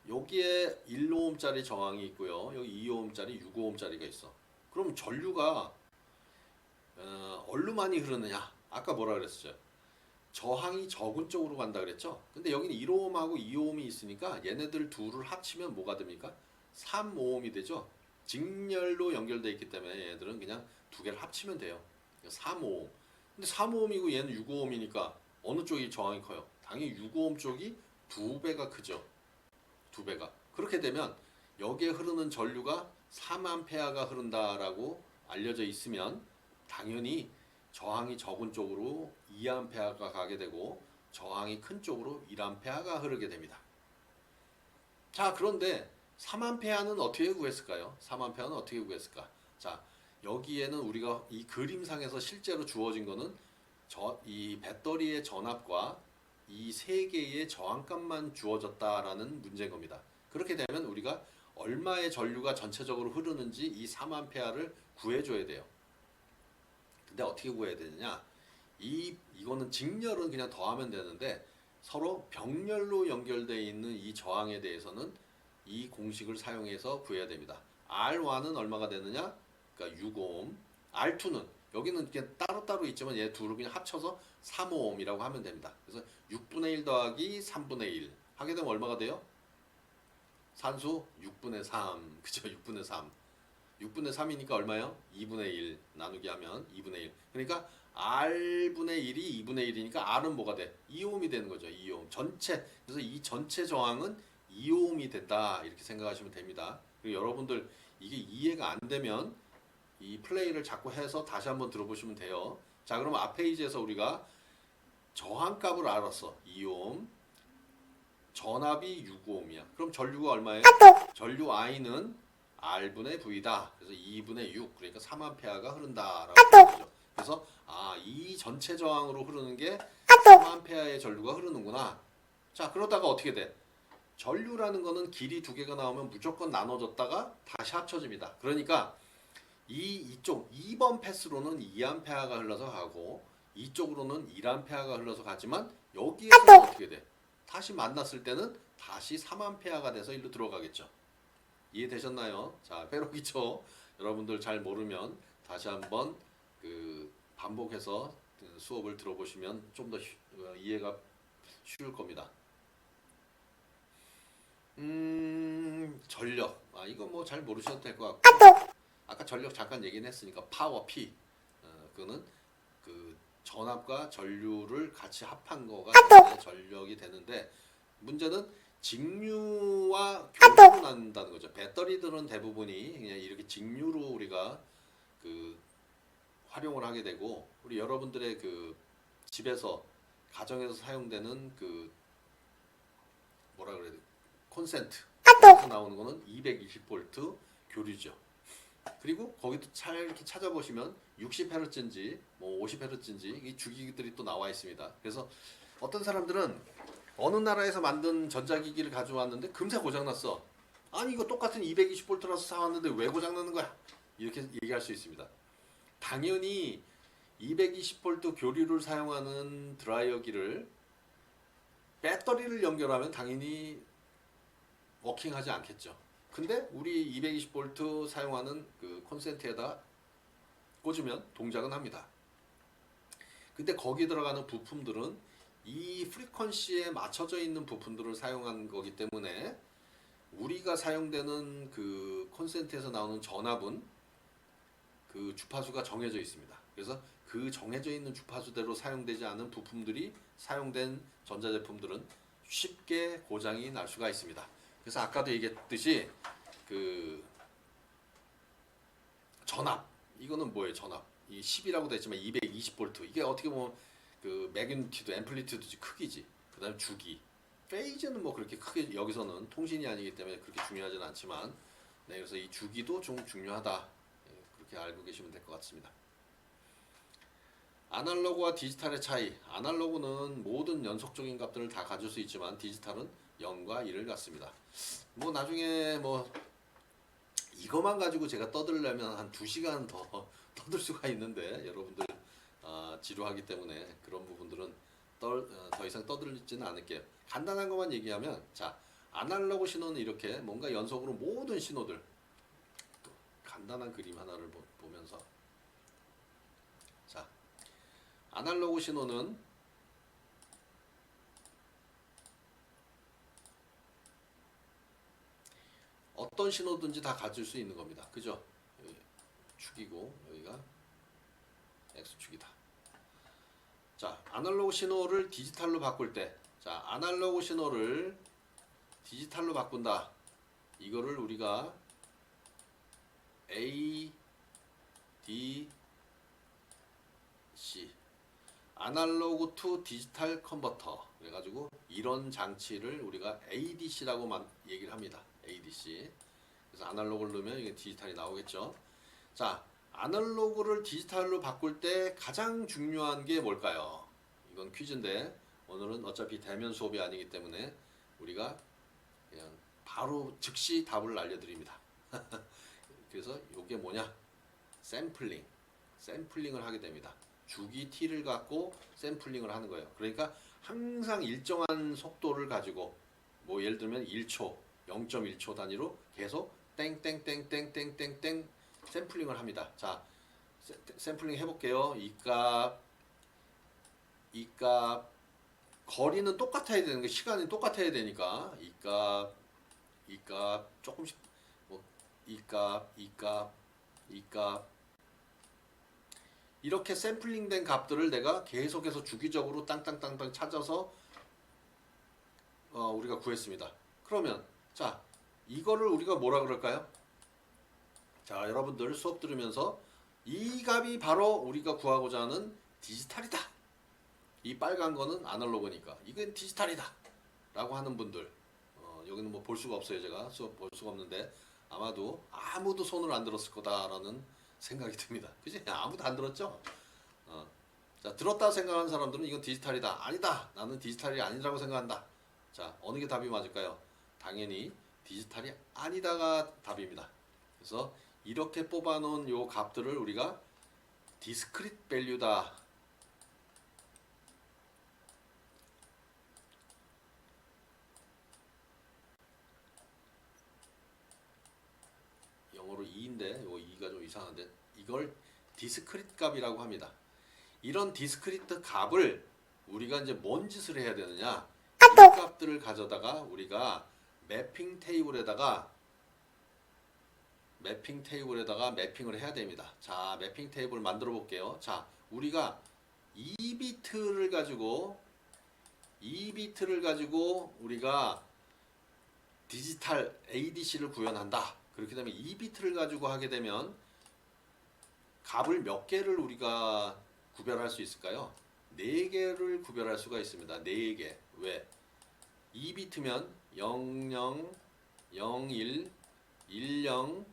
여기에 1오음짜리 저항이 있고요. 여기 2오음짜리, 6오음짜리가 있어. 그럼 전류가 얼로 많이 흐르느냐? 아까 뭐라 그랬었죠? 저항이 적은 쪽으로 간다 그랬죠? 근데 여기는 1오음하고 2오음이 있으니까 얘네들 둘을 합치면 뭐가 됩니까? 3오음이 되죠? 직렬로 연결되어 있기 때문에 얘들은 그냥 두 개를 합치면 돼요. 3오음. 근데 3오음이고 얘는 6오음이니까 어느 쪽이 저항이 커요? 당연히 6오음 쪽이 두 배가 크죠. 두 배가. 그렇게 되면 여기에 흐르는 전류가 3A가 흐른다라고 알려져 있으면 당연히 저항이 적은 쪽으로 2A가 가게 되고 저항이 큰 쪽으로 1A가 흐르게 됩니다. 자, 그런데 3A는 어떻게 구했을까요? 3A는 어떻게 구했을까? 자, 여기에는 우리가 이 그림상에서 실제로 주어진 거는 이 배터리의 전압과 이 세 개의 저항값만 주어졌다라는 문제인 겁니다. 그렇게 되면 우리가 얼마의 전류가 전체적으로 흐르는지 이 3A를 구해줘야 돼요. 근데 어떻게 구해야 되느냐? 이거는 직렬은 그냥 더하면 되는데 서로 병렬로 연결되어 있는 이 저항에 대해서는 이 공식을 사용해서 구해야 됩니다. R1은 얼마가 되느냐? 그러니까 6오hm. R2는 여기는 이렇게 따로따로 있지만 얘 둘을 그냥 합쳐서 3오음이라고 하면 됩니다. 그래서 6분의 1 더하기 3분의 1 하게 되면 얼마가 돼요? 산수 6분의 3. 그죠? 6분의 3. 6분의 3이니까 얼마요? 2분의 1 나누기 하면 2분의 1. 그러니까 R분의 1이 2분의 1이니까 R은 뭐가 돼? 2오음이 되는 거죠. 2오음. 전체. 그래서 이 전체 저항은 2오음이 된다. 이렇게 생각하시면 됩니다. 그리고 여러분들 이게 이해가 안 되면 이 플레이를 자꾸 해서 다시 한번 들어보시면 돼요. 자, 그러면 앞 페이지에서 우리가 저항값을 알았어. 2오음. 전압이 6오음이야. 그럼 전류가 얼마예요? 전류 I는 R분의 V다. 그래서 2분의 6. 그러니까 3A가 흐른다라고 보죠. 그래서 이 전체 저항으로 흐르는 게 3A의 전류가 흐르는구나. 자, 그러다가 어떻게 돼? 전류라는 거는 길이 두 개가 나오면 무조건 나눠졌다가 다시 합쳐집니다. 그러니까 이쪽 2번 패스로는 2A가 흘러서 가고 이쪽으로는 1A가 흘러서 가지만 여기에서는 어떻게 돼? 다시 만났을 때는 다시 3A가 돼서 일로 들어가겠죠. 이해되셨나요? 자, 회로기초 여러분들 잘 모르면 다시 한번 반복해서 수업을 들어보시면 좀 더 이해가 쉬울 겁니다. 전력. 이거 뭐 잘 모르셔도 될 것 같고 아까 전력 잠깐 얘기는 했으니까 파워 P. 그거는 그 전압과 전류를 같이 합한 거가 전력이 되는데 문제는 직류와 교류로 나눈다는 거죠. 배터리들은 대부분이 그냥 이렇게 직류로 우리가 활용을 하게 되고 우리 여러분들의 집에서 가정에서 사용되는 뭐라 그래야 돼? 콘센트에서 나오는 거는 220V 교류죠. 그리고 거기도 잘 이렇게 찾아보시면 60Hz인지 뭐 50Hz인지 이 주기들이 또 나와 있습니다. 그래서 어떤 사람들은 어느 나라에서 만든 전자기기를 가져왔는데 금세 고장났어. 아니 이거 똑같은 220V라서 사왔는데 왜 고장 나는 거야? 이렇게 얘기할 수 있습니다. 당연히 220V 교류를 사용하는 드라이어기를 배터리를 연결하면 당연히 워킹하지 않겠죠. 근데 우리 220V 사용하는 그 콘센트에다 꽂으면 동작은 합니다. 근데 거기 들어가는 부품들은 이 프리퀀시에 맞춰져 있는 부품들을 사용한 거기 때문에 우리가 사용되는 그 콘센트에서 나오는 전압은 그 주파수가 정해져 있습니다. 그래서 그 정해져 있는 주파수대로 사용되지 않은 부품들이 사용된 전자제품들은 쉽게 고장이 날 수가 있습니다. 그래서 아까도 얘기했듯이 그 전압 이거는 뭐예요? 전압 이 10이라고 되어 있지만 220V 이게 어떻게 보면 그 매그니튜드, 앰플리튜드 크기지. 그다음에 주기, 페이즈는 뭐 그렇게 크게 여기서는 통신이 아니기 때문에 그렇게 중요하지는 않지만, 네, 그래서 이 주기도 좀 중요하다. 네, 그렇게 알고 계시면 될 것 같습니다. 아날로그와 디지털의 차이. 아날로그는 모든 연속적인 값들을 다 가질 수 있지만 디지털은 0과 1을 갖습니다. 뭐 나중에 뭐 이것만 가지고 제가 떠들려면 한 2시간 더 떠들 수가 있는데 여러분들 지루하기 때문에 그런 부분들은 더 이상 떠들지는 않을게요. 간단한 것만 얘기하면, 자, 아날로그 신호는 이렇게 뭔가 연속으로 모든 신호들, 또 간단한 그림 하나를 보면서, 자, 아날로그 신호는 어떤 신호든지 다 가질 수 있는 겁니다. 그죠? 여기 축이고 여기가 X축이다. 자, 아날로그 신호를 디지털로 바꿀 때, 자, 아날로그 신호를 디지털로 바꾼다. 이거를 우리가 ADC, 아날로그 투 디지털 컨버터. 그래가지고 이런 장치를 우리가 ADC라고 얘기를 합니다. ADC. 그래서 아날로그를 넣으면 이게 디지털이 나오겠죠. 자, 아날로그를 디지털로 바꿀 때 가장 중요한 게 뭘까요? 이건 퀴즈인데 오늘은 어차피 대면 수업이 아니기 때문에 우리가 그냥 바로 즉시 답을 알려드립니다. 그래서 이게 뭐냐? 샘플링을 하게 됩니다. 주기 t를 갖고 샘플링을 하는 거예요. 그러니까 항상 일정한 속도를 가지고 뭐 예를 들면 1초, 0.1초 단위로 계속 땡땡땡땡땡땡땡 샘플링을 합니다. 자, 샘플링 해볼게요. 이 값, 거리는 똑같아야 되는 게 시간이 똑같아야 되니까 이 값 조금씩 뭐 이 값 이렇게 샘플링된 값들을 내가 계속해서 주기적으로 땅땅땅땅 찾아서 우리가 구했습니다. 그러면 자, 이거를 우리가 뭐라 그럴까요? 자, 여러분들 수업 들으면서 이 값이 바로 우리가 구하고자 하는 디지털이다. 이 빨간 거는 아날로그니까 이건 디지털이다 라고 하는 분들, 여기는 뭐 볼 수가 없어요. 제가 수업 볼 수가 없는데 아마도 아무도 손을 안 들었을 거다라는 생각이 듭니다. 그지? 아무도 안 들었죠? 자, 들었다 생각하는 사람들은 이건 디지털이다. 아니다. 나는 디지털이 아니라고 생각한다. 자, 어느 게 답이 맞을까요? 당연히 디지털이 아니다가 답입니다. 그래서 이렇게 뽑아놓은 요 값들을 우리가 디스크릿 밸류다. 영어로 2인데 요 2가 좀 이상한데 이걸 디스크릿 값이라고 합니다. 이런 디스크리트 값을 우리가 이제 뭔 짓을 해야 되느냐? 이 값들을 가져다가 우리가 매핑 테이블에다가 매핑을 해야 됩니다. 자, 매핑 테이블을 만들어 볼게요. 자, 우리가 2비트를 가지고 우리가 디지털 ADC를 구현한다. 그렇게 되면 2비트를 가지고 하게 되면 값을 몇 개를 우리가 구별할 수 있을까요? 4개를 구별할 수가 있습니다. 4개. 왜? 2비트면 00, 01, 10,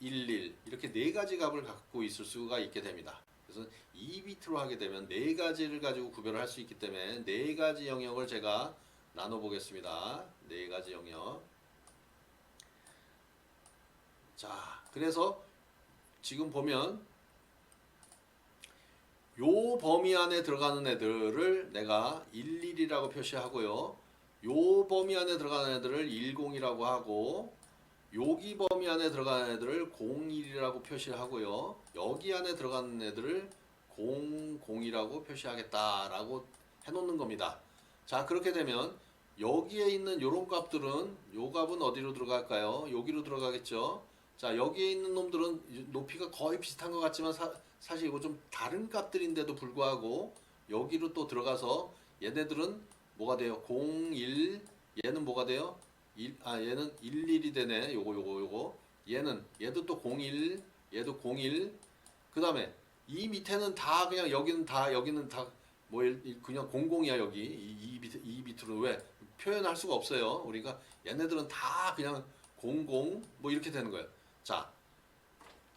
11 이렇게 4가지 값을 갖고 있을 수가 있게 됩니다. 그래서 2비트로 하게 되면 4가지를 가지고 구별을 할 수 있기 때문에 4가지 영역을 제가 나눠 보겠습니다. 4가지 영역. 자, 그래서 지금 보면 요 범위 안에 들어가는 애들을 내가 11이라고 표시하고요. 요 범위 안에 들어가는 애들을 10이라고 하고, 여기 범위 안에 들어가는 애들을 01이라고 표시하고요. 여기 안에 들어가는 애들을 00이라고 표시하겠다라고 해놓는 겁니다. 자, 그렇게 되면 여기에 있는 요런 값들은, 요 값은 어디로 들어갈까요? 여기로 들어가겠죠. 자, 여기에 있는 놈들은 높이가 거의 비슷한 것 같지만 사실 이거 좀 다른 값들인데도 불구하고 여기로 또 들어가서 얘네들은 뭐가 돼요? 01, 얘는 뭐가 돼요? 얘는 11이 되네. 요거. 얘도 또 01, 얘도 01. 그 다음에 이 밑에는 다 그냥 여기는 다 뭐 그냥 00이야 여기. 이 비트로 왜 표현할 수가 없어요. 우리가 얘네들은 다 그냥 00 뭐 이렇게 되는 거예요. 자,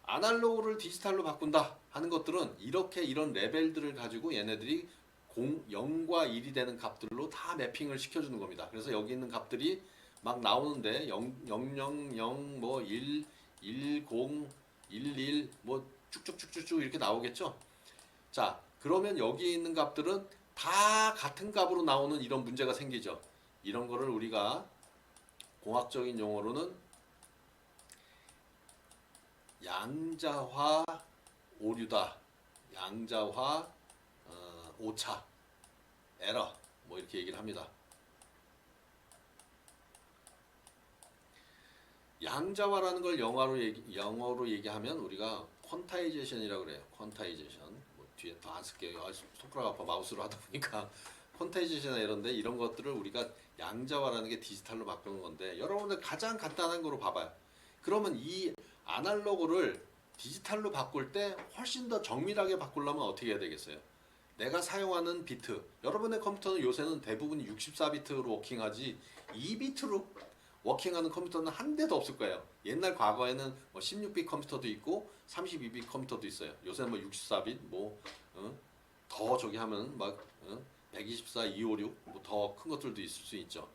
아날로그를 디지털로 바꾼다 하는 것들은 이렇게 이런 레벨들을 가지고 얘네들이 0과 1이 되는 값들로 다 매핑을 시켜주는 겁니다. 그래서 여기 있는 값들이 막 나오는데 0, 0, 0, 0, 뭐 1, 1, 0, 1, 1, 뭐 쭉쭉쭉쭉 이렇게 나오겠죠. 자, 그러면 여기에 있는 값들은 다 같은 값으로 나오는 이런 문제가 생기죠. 이런 거를 우리가 공학적인 용어로는 양자화 오류다, 양자화 오차, 에러 뭐 이렇게 얘기를 합니다. 양자화라는 걸 영어로 얘기하면 우리가 퀀타이제이션이라고 그래요. 퀀타이제이션. 뭐 뒤에 더 안 쓸게요. 손가락 아파 마우스로 하다 보니까 퀀타이제이션이나 이런데 이런 것들을 우리가 양자화라는 게 디지털로 바꾸는 건데 여러분들 가장 간단한 거로 봐봐요. 그러면 이 아날로그를 디지털로 바꿀 때 훨씬 더 정밀하게 바꾸려면 어떻게 해야 되겠어요? 내가 사용하는 비트, 여러분의 컴퓨터는 요새는 대부분 64비트로 워킹하지 2비트로 워킹하는 컴퓨터는 한 대도 없을 거예요. 옛날 과거에는 뭐 16빗 컴퓨터도 있고 32빗 컴퓨터도 있어요. 요새는 뭐 64빗 더 저기 하면 막 124, 256 뭐 더 큰 것들도 있을 수 있죠.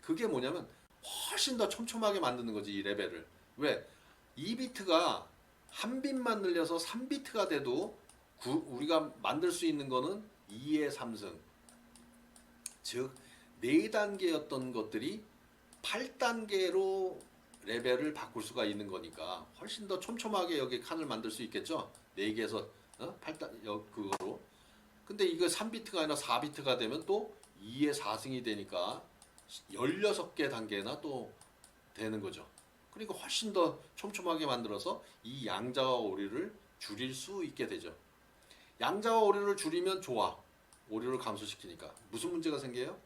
그게 뭐냐면 훨씬 더 촘촘하게 만드는 거지 이 레벨을. 왜? 2비트가 한 빗만 늘려서 3비트가 돼도 우리가 만들 수 있는 거는 2의 3승. 즉 4단계였던 것들이 8단계로 레벨을 바꿀 수가 있는 거니까 훨씬 더 촘촘하게 여기 칸을 만들 수 있겠죠. 4개에서 8단 그거로. 근데 이거 3비트가 아니라 4비트가 되면 또 2의 4승이 되니까 16개 단계나 또 되는 거죠. 그러니까 훨씬 더 촘촘하게 만들어서 이 양자와 오류를 줄일 수 있게 되죠. 양자와 오류를 줄이면 좋아. 오류를 감소시키니까. 무슨 문제가 생겨요?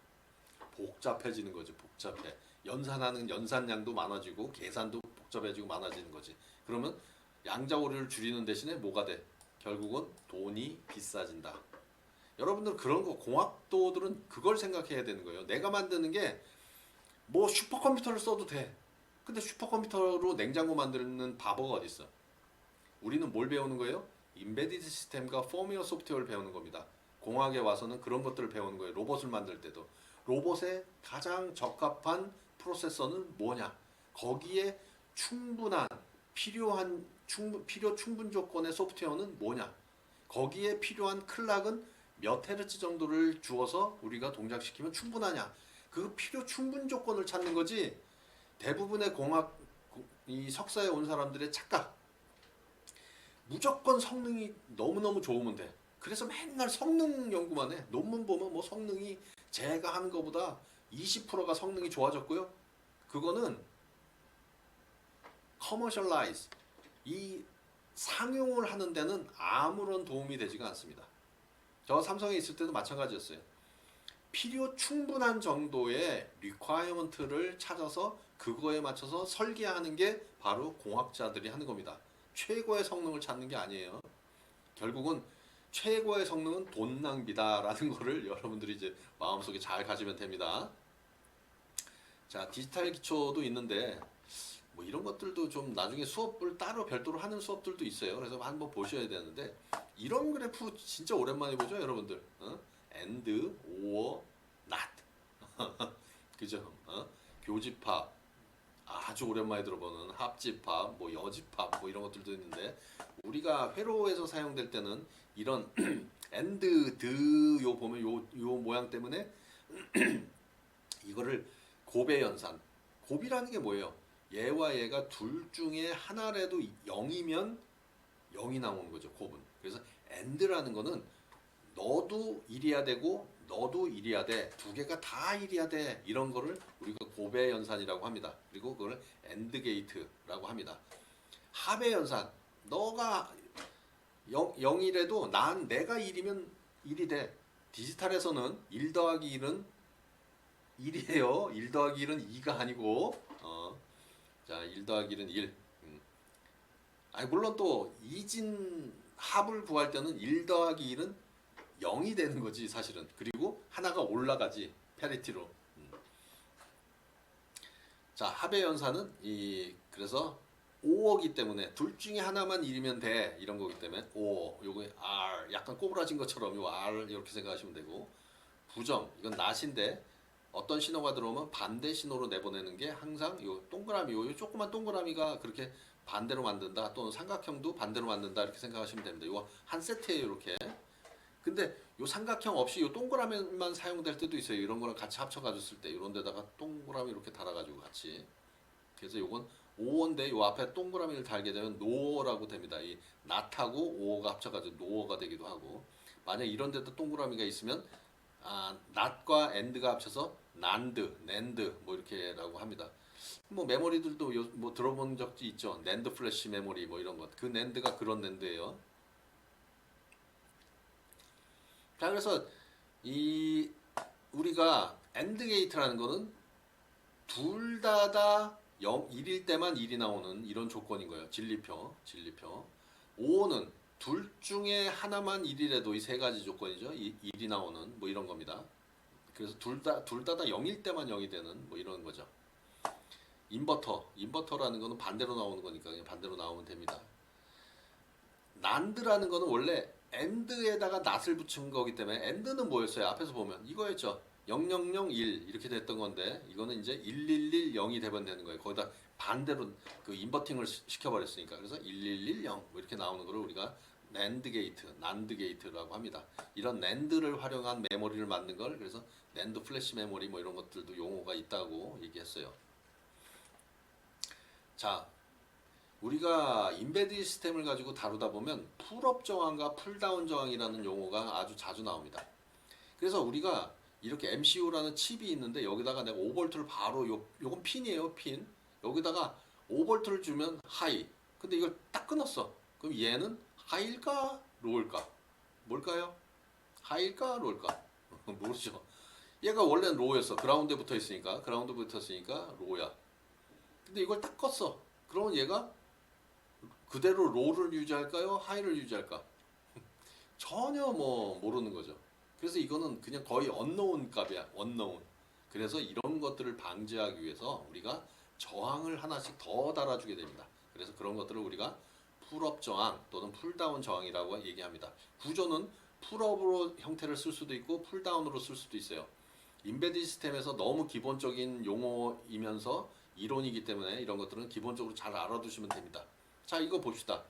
복잡해지는 거죠. 복잡해. 연산하는 연산량도 많아지고 계산도 복잡해지고 많아지는 거지. 그러면 양자 오류를 줄이는 대신에 뭐가 돼? 결국은 돈이 비싸진다. 여러분들 그런 거 공학도들은 그걸 생각해야 되는 거예요. 내가 만드는 게 뭐 슈퍼컴퓨터를 써도 돼. 근데 슈퍼컴퓨터로 냉장고 만드는 바보가 어디 있어? 우리는 뭘 배우는 거예요? 인베디드 시스템과 포미어 소프트웨어를 배우는 겁니다. 공학에 와서는 그런 것들을 배우는 거예요. 로봇을 만들 때도. 로봇의 가장 적합한 프로세서는 뭐냐? 거기에 충분한 필요 충분 조건의 소프트웨어는 뭐냐? 거기에 필요한 클락은 몇 헤르츠 정도를 주어서 우리가 동작시키면 충분하냐? 그 필요 충분 조건을 찾는 거지. 대부분의 공학 이 석사에 온 사람들의 착각. 무조건 성능이 너무너무 좋으면 돼. 그래서 맨날 성능 연구만 해. 논문 보면 뭐 성능이 제가 하는 것보다 20%가 성능이 좋아졌고요. 그거는 커머셜라이즈, 이 상용을 하는 데는 아무런 도움이 되지가 않습니다. 저 삼성에 있을 때도 마찬가지였어요. 필요 충분한 정도의 리퀘어먼트를 찾아서 그거에 맞춰서 설계하는 게 바로 공학자들이 하는 겁니다. 최고의 성능을 찾는 게 아니에요. 결국은 최고의 성능은 돈 낭비다라는 거를 여러분들이 이제 마음속에 잘 가지면 됩니다. 자, 디지털 기초도 있는데 뭐 이런 것들도 좀 나중에 수업을 따로 별도로 하는 수업들도 있어요. 그래서 한번 보셔야 되는데 이런 그래프 진짜 오랜만에 보죠, 여러분들. and, or, not. 그죠? 교집합. 아주 오랜만에 들어보는 합집합, 뭐 여집합, 뭐 이런 것들도 있는데 우리가 회로에서 사용될 때는 이런 엔드 드 요 보면 요 모양 때문에 이거를 곱의 연산. 곱이라는 게 뭐예요? 얘와 얘가 둘 중에 하나라도 0이면 0이 나오는 거죠. 곱은. 그래서 엔드라는 거는 너도 1이야 되고 너도 1이야 돼. 두 개가 다 1이야 돼. 이런 거를 우리가 곱의 연산이라고 합니다. 그리고 그걸 엔드 게이트라고 합니다. 합의 연산. 너가 0이라도 내가 1이면 1이 돼. 디지털에서는 1 더하기 1은 1이에요. 1 더하기 1은 2가 아니고 자, 1 더하기 1은 1. 아니 물론 또 이진 합을 구할 때는 1 더하기 1은 0이 되는 거지 사실은. 그리고 하나가 올라가지 페리티로. 자, 합의 연산은 그래서 5어기 때문에 둘 중에 하나만 1이면 돼 이런 거기 때문에 5 요거 R 약간 꼬부라진 것처럼 요 R 이렇게 생각하시면 되고, 부정 이건 낫인데 어떤 신호가 들어오면 반대 신호로 내보내는 게 항상 요 동그라미 요 조그만 동그라미가 그렇게 반대로 만든다, 또는 삼각형도 반대로 만든다 이렇게 생각하시면 됩니다. 이거 한 세트예요 이렇게. 근데 요 삼각형 없이 요 동그라미만 사용될 때도 있어요. 이런 거랑 같이 합쳐가지고 쓸 때 이런 데다가 동그라미 이렇게 달아가지고 같이. 그래서 요건 5어인데 요 앞에 동그라미를 달게 되면 노어라고 됩니다. 이 낫하고 5어가 합쳐가지고 노어가 되기도 하고, 만약 이런 데도 동그라미가 있으면 낫과 엔드가 합쳐서 난드, 낸드 뭐 이렇게라고 합니다. 뭐 메모리들도 뭐 들어본 적도 있죠. 낸드 플래시 메모리 뭐 이런 것. 그 낸드가 그런 낸드예요. 자, 그래서 이 우리가 엔드 게이트라는 거는 둘 다 1일 때만 1이 나오는 이런 조건인 거예요. 진리표. 5는 둘 중에 하나만 1이라도 이 세 가지 조건이죠. 1이 나오는 뭐 이런 겁니다. 그래서 둘 다 0일 때만 0이 되는 뭐 이런 거죠. 인버터라는 거는 반대로 나오는 거니까 그냥 반대로 나오면 됩니다. 난드라는 거는 원래 엔드에다가 낫을 붙인 거기 때문에, 엔드는 뭐였어요? 앞에서 보면 이거였죠. 0001 이렇게 됐던 건데 이거는 이제 1110이 되면 되는 거예요. 거기다 반대로 그 인버팅을 시켜버렸으니까. 그래서 1110 뭐 이렇게 나오는 거를 우리가 낸드 게이트라고 합니다. 이런 낸드를 활용한 메모리를 만든 걸 그래서 낸드 플래시 메모리 뭐 이런 것들도 용어가 있다고 얘기했어요. 자, 우리가 인베디드 시스템을 가지고 다루다 보면 풀업 저항과 풀다운 저항이라는 용어가 아주 자주 나옵니다. 그래서 우리가 이렇게 MCU라는 칩이 있는데 여기다가 내가 5V를 바로 요건 핀이에요, 핀. 여기다가 5V를 주면 하이. 근데 이걸 딱 끊었어. 그럼 얘는 하이일까 로일까? 뭘까요? 하이일까 로일까? 모르죠. 얘가 원래는 로였어. 그라운드에 붙어 있으니까 로야. 근데 이걸 딱 껐어. 그러면 얘가 그대로 로를 유지할까요? 하이를 유지할까? 전혀 뭐 모르는 거죠. 그래서 이거는 그냥 거의 언노운 값이야. 언노운. 그래서 이런 것들을 방지하기 위해서 우리가 저항을 하나씩 더 달아주게 됩니다. 그래서 그런 것들을 우리가 풀업 저항 또는 풀다운 저항이라고 얘기합니다. 구조는 풀업으로 형태를 쓸 수도 있고 풀다운으로 쓸 수도 있어요. 인베디드 시스템에서 너무 기본적인 용어이면서 이론이기 때문에 이런 것들은 기본적으로 잘 알아두시면 됩니다. 자, 이거 봅시다.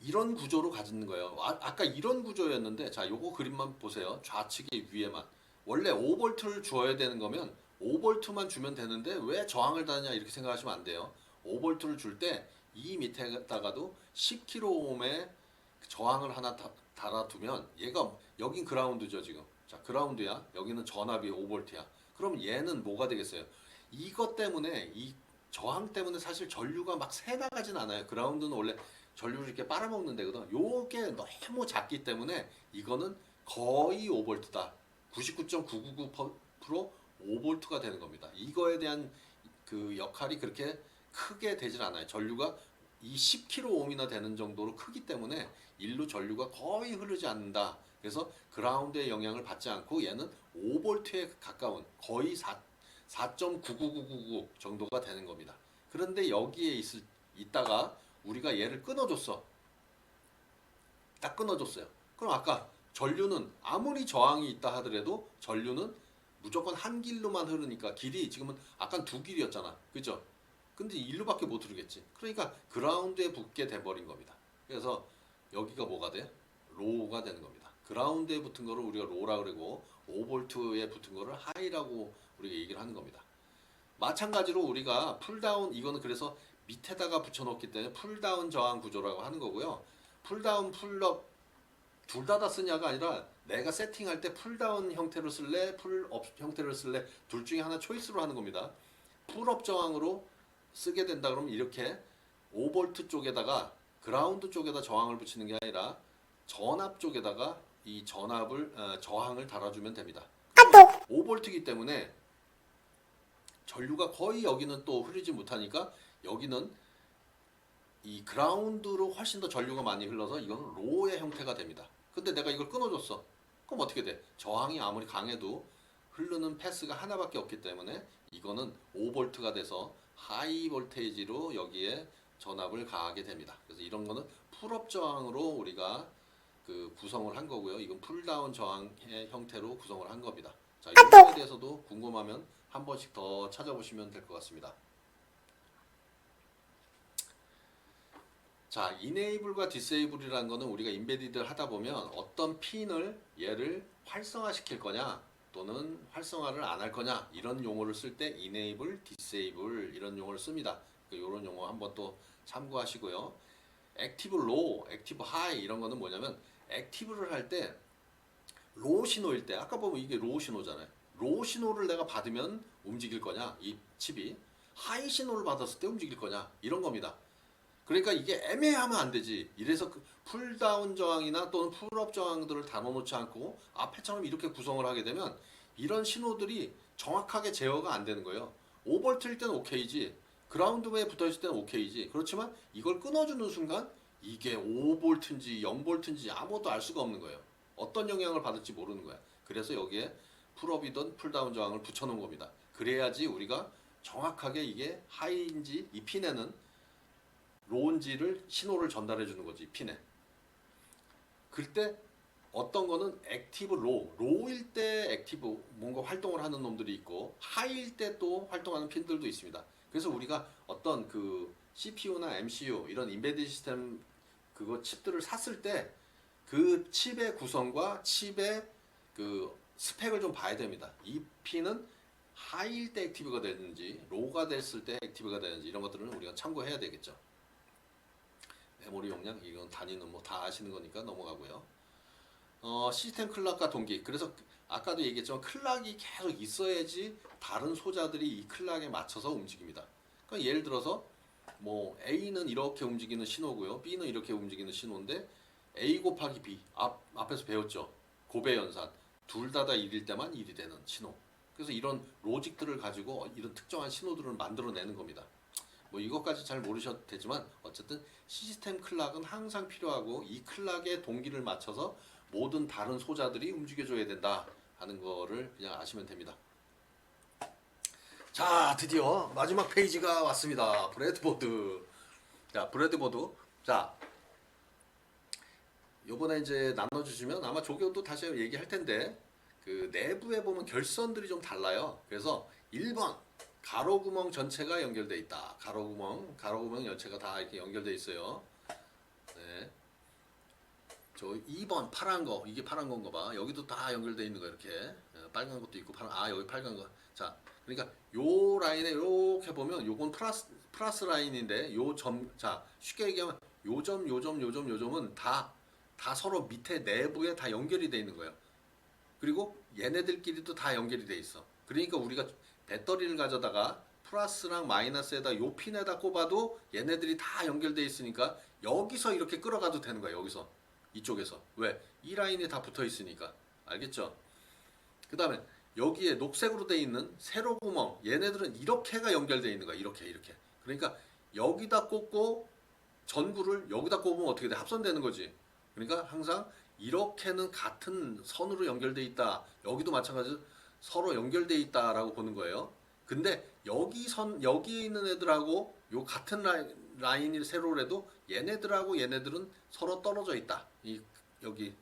이런 구조로 가지는 거예요. 아까 이런 구조였는데, 자, 요거 그림만 보세요. 좌측에 위에만. 원래 5V를 줘야 되는 거면 5V만 주면 되는데 왜 저항을 다냐 이렇게 생각하시면 안 돼요. 5V를 줄 때 이 밑에다가도 10kΩ의 저항을 하나 달아두면 얘가 여긴 그라운드죠 지금. 자, 그라운드야. 여기는 전압이 5V야. 그럼 얘는 뭐가 되겠어요? 이것 때문에 이 저항 때문에 사실 전류가 막 새 나가진 않아요. 그라운드는 원래 전류를 이렇게 빨아먹는 데거든. 요게 너무 작기 때문에 이거는 거의 5V다. 99.999% 5V가 되는 겁니다. 이거에 대한 그 역할이 그렇게 크게 되질 않아요. 전류가 이 10kΩ이나 되는 정도로 크기 때문에 일로 전류가 거의 흐르지 않는다. 그래서 그라운드의 영향을 받지 않고 얘는 5V에 가까운 거의 4.99999 정도가 되는 겁니다. 그런데 여기에 있다가 우리가 얘를 끊어줬어. 딱 끊어줬어요. 그럼 아까 전류는 아무리 저항이 있다 하더라도 전류는 무조건 한 길로만 흐르니까 길이 지금은 아까 두 길이었잖아. 그죠? 근데 일로밖에 못 흐르겠지. 그러니까 그라운드에 붙게 돼버린 겁니다. 그래서 여기가 뭐가 돼? 로우가 되는 겁니다. 그라운드에 붙은 거를 우리가 로우라 그러고 5볼트에 붙은 거를 하이라고 우리가 얘기를 하는 겁니다. 마찬가지로 우리가 풀다운 이거는 그래서 밑에다가 붙여놓기 때문에 풀다운 저항 구조라고 하는 거고요. 풀다운 풀업 둘 다 쓰냐가 아니라 내가 세팅할 때 풀다운 형태로 쓸래 풀업 형태를 쓸래 둘 중에 하나 초이스로 하는 겁니다. 풀업 저항으로 쓰게 된다 그러면 이렇게 5볼트 쪽에다가 그라운드 쪽에다 저항을 붙이는 게 아니라 전압 쪽에다가 이 저항을 달아주면 됩니다. 5볼트이기 때문에 전류가 거의 여기는 또 흐르지 못하니까 여기는 이 그라운드로 훨씬 더 전류가 많이 흘러서 이건 로우의 형태가 됩니다. 근데 내가 이걸 끊어줬어. 그럼 어떻게 돼? 저항이 아무리 강해도 흐르는 패스가 하나밖에 없기 때문에 이거는 5볼트가 돼서 하이 볼테이지로 여기에 전압을 가하게 됩니다. 그래서 이런 거는 풀업 저항으로 우리가 그 구성을 한 거고요. 이건 풀다운 저항의 형태로 구성을 한 겁니다. 자, 이거에 대해서도 궁금하면 한 번씩 더 찾아보시면 될 것 같습니다. 자, 이네이블과 디세이블이라는 거는 우리가 인베디드를 하다 보면 어떤 핀을 얘를 활성화시킬 거냐 또는 활성화를 안 할 거냐 이런 용어를 쓸 때 이네이블, 디세이블 이런 용어를 씁니다. 이런 용어 한번 또 참고하시고요. 액티브 로우, 액티브 하이 이런 거는 뭐냐면 액티브를 할 때 로우 신호일 때 아까 보면 이게 로우 신호잖아요. 로우 신호를 내가 받으면 움직일 거냐 이 칩이 하이 신호를 받았을 때 움직일 거냐 이런 겁니다. 그러니까 이게 애매하면 안 되지. 이래서 그 풀다운 저항이나 또는 풀업 저항들을 다뤄놓지 않고 앞에처럼 이렇게 구성을 하게 되면 이런 신호들이 정확하게 제어가 안 되는 거예요. 5볼트일 때는 오케이지. 그라운드에 붙어있을 때는 오케이지. 그렇지만 이걸 끊어주는 순간 이게 5볼트인지 0볼트인지 아무것도 알 수가 없는 거예요. 어떤 영향을 받을지 모르는 거야. 그래서 여기에 풀업이든 풀다운 저항을 붙여놓은 겁니다. 그래야지 우리가 정확하게 이게 하이인지 이 핀에는 로운지를 신호를 전달해 주는 거지 핀에. 그때 어떤 거는 액티브 로우일 때 액티브 뭔가 활동을 하는 놈들이 있고 하이일 때 또 활동하는 핀들도 있습니다. 그래서 우리가 어떤 그 CPU나 MCU 이런 인베디드 시스템 그거 칩들을 샀을 때 그 칩의 구성과 칩의 그 스펙을 좀 봐야 됩니다. 이 핀은 하이일 때 액티브가 되는지 로우가 됐을 때 액티브가 되는지 이런 것들은 우리가 참고해야 되겠죠. 메모리 용량 이건 단위는 뭐 다 아시는 거니까 넘어가고요. 시스템 클락과 동기. 그래서 아까도 얘기했지만 클락이 계속 있어야지 다른 소자들이 이 클락에 맞춰서 움직입니다. 그러니까 예를 들어서 뭐 A는 이렇게 움직이는 신호고요. B는 이렇게 움직이는 신호인데 A 곱하기 B 앞에서 배웠죠. 고배 연산 둘 다 1일 때만 1이 되는 신호. 그래서 이런 로직들을 가지고 이런 특정한 신호들을 만들어내는 겁니다. 뭐 이것까지 잘 모르셔도 되지만 어쨌든 시스템 클락은 항상 필요하고 이 클락의 동기를 맞춰서 모든 다른 소자들이 움직여줘야 된다 하는 거를 그냥 아시면 됩니다. 자, 드디어 마지막 페이지가 왔습니다. 브레드보드. 자, 브레드보드. 자, 요번에 이제 나눠주시면 아마 조교도 다시 얘기할 텐데 그 내부에 보면 결선들이 좀 달라요. 그래서 1번 가로구멍 전체가 연결돼 있다. 가로구멍 전체가 다 이렇게 연결돼 있어요. 네. 저 2번 파란 거, 이게 파란 건가 봐. 여기도 다 연결돼 있는 거 이렇게. 빨간 것도 있고 여기 빨간 거. 자, 그러니까 요 라인에 이렇게 보면 요건 플러스 라인인데 자, 쉽게 얘기하면 요점은 다 서로 밑에 내부에 다 연결이 돼 있는 거예요. 그리고 얘네들끼리도 다 연결이 돼 있어. 그러니까 우리가 배터리를 가져다가 플러스랑 마이너스에다 요 핀에다 꼽아도 얘네들이 다 연결돼 있으니까 여기서 이렇게 끌어가도 되는 거야. 여기서 이쪽에서. 왜? 이 라인이 다 붙어 있으니까. 알겠죠? 그 다음에 여기에 녹색으로 돼 있는 세로 구멍 얘네들은 이렇게가 연결돼 있는 거야. 이렇게. 그러니까 여기다 꽂고 전구를 여기다 꼽으면 어떻게 돼? 합선되는 거지. 그러니까 항상 이렇게는 같은 선으로 연결돼 있다. 여기도 마찬가지로 서로 연결돼 있다라고 보는 거예요. 근데 여기 있는 애들하고 요 같은 라인이 세로라도 얘네들하고 얘네들은 서로 떨어져 있다. 여기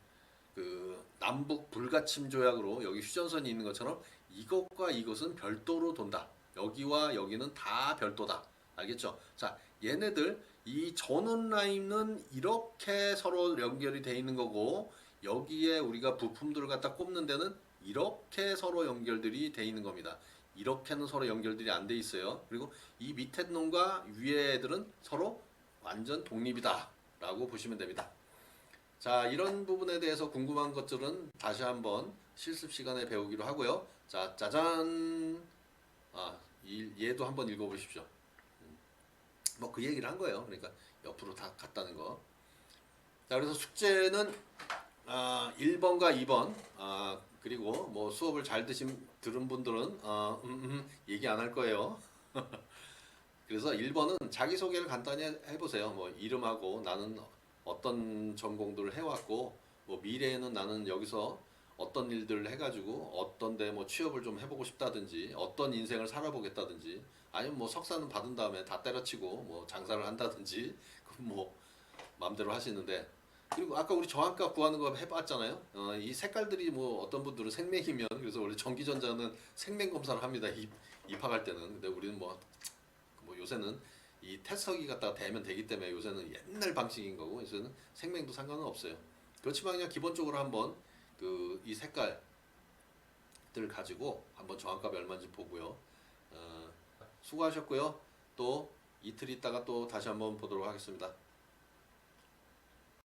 그 남북 불가침 조약으로 여기 휴전선이 있는 것처럼 이것과 이것은 별도로 돈다. 여기와 여기는 다 별도다. 알겠죠? 자, 얘네들 이 전원 라인은 이렇게 서로 연결이 돼 있는 거고 여기에 우리가 부품들을 갖다 꼽는 데는 이렇게 서로 연결들이 돼 있는 겁니다. 이렇게는 서로 연결들이 안 돼 있어요. 그리고 이 밑에 놈과 위에 애들은 서로 완전 독립이다 라고 보시면 됩니다. 자, 이런 부분에 대해서 궁금한 것들은 다시 한번 실습 시간에 배우기로 하고요. 자, 짜잔. 얘도 한번 읽어보십시오. 뭐 그 얘기를 한 거예요. 그러니까 옆으로 다 갔다는 거. 자, 그래서 숙제는 1번과 2번. 그리고 뭐 수업을 잘 들은 분들은 얘기 안 할 거예요. 그래서 1번은 자기소개를 간단히 해보세요. 뭐 이름하고 나는 어떤 전공들을 해왔고 뭐 미래에는 나는 여기서 어떤 일들을 해가지고 어떤 데 뭐 취업을 좀 해보고 싶다든지 어떤 인생을 살아보겠다든지 아니면 뭐 석사는 받은 다음에 다 때려치고 뭐 장사를 한다든지 그건 뭐 마음대로 하시는데 그리고 아까 우리 저항가 구하는 거 해봤잖아요. 이 색깔들이 뭐 어떤 분들은 생맥이면 그래서 원래 전기전자는 생맥 검사를 합니다. 입학할 때는. 근데 우리는 뭐 요새는 이 태석이 갖다가 대면 되기 때문에 요새는 옛날 방식인 거고 요새는 생명도 상관은 없어요. 그렇지만 그냥 기본적으로 한번 이 색깔들 가지고 한번 정확값이 얼마인지 보고요. 수고하셨고요. 또 이틀 있다가 또 다시 한번 보도록 하겠습니다.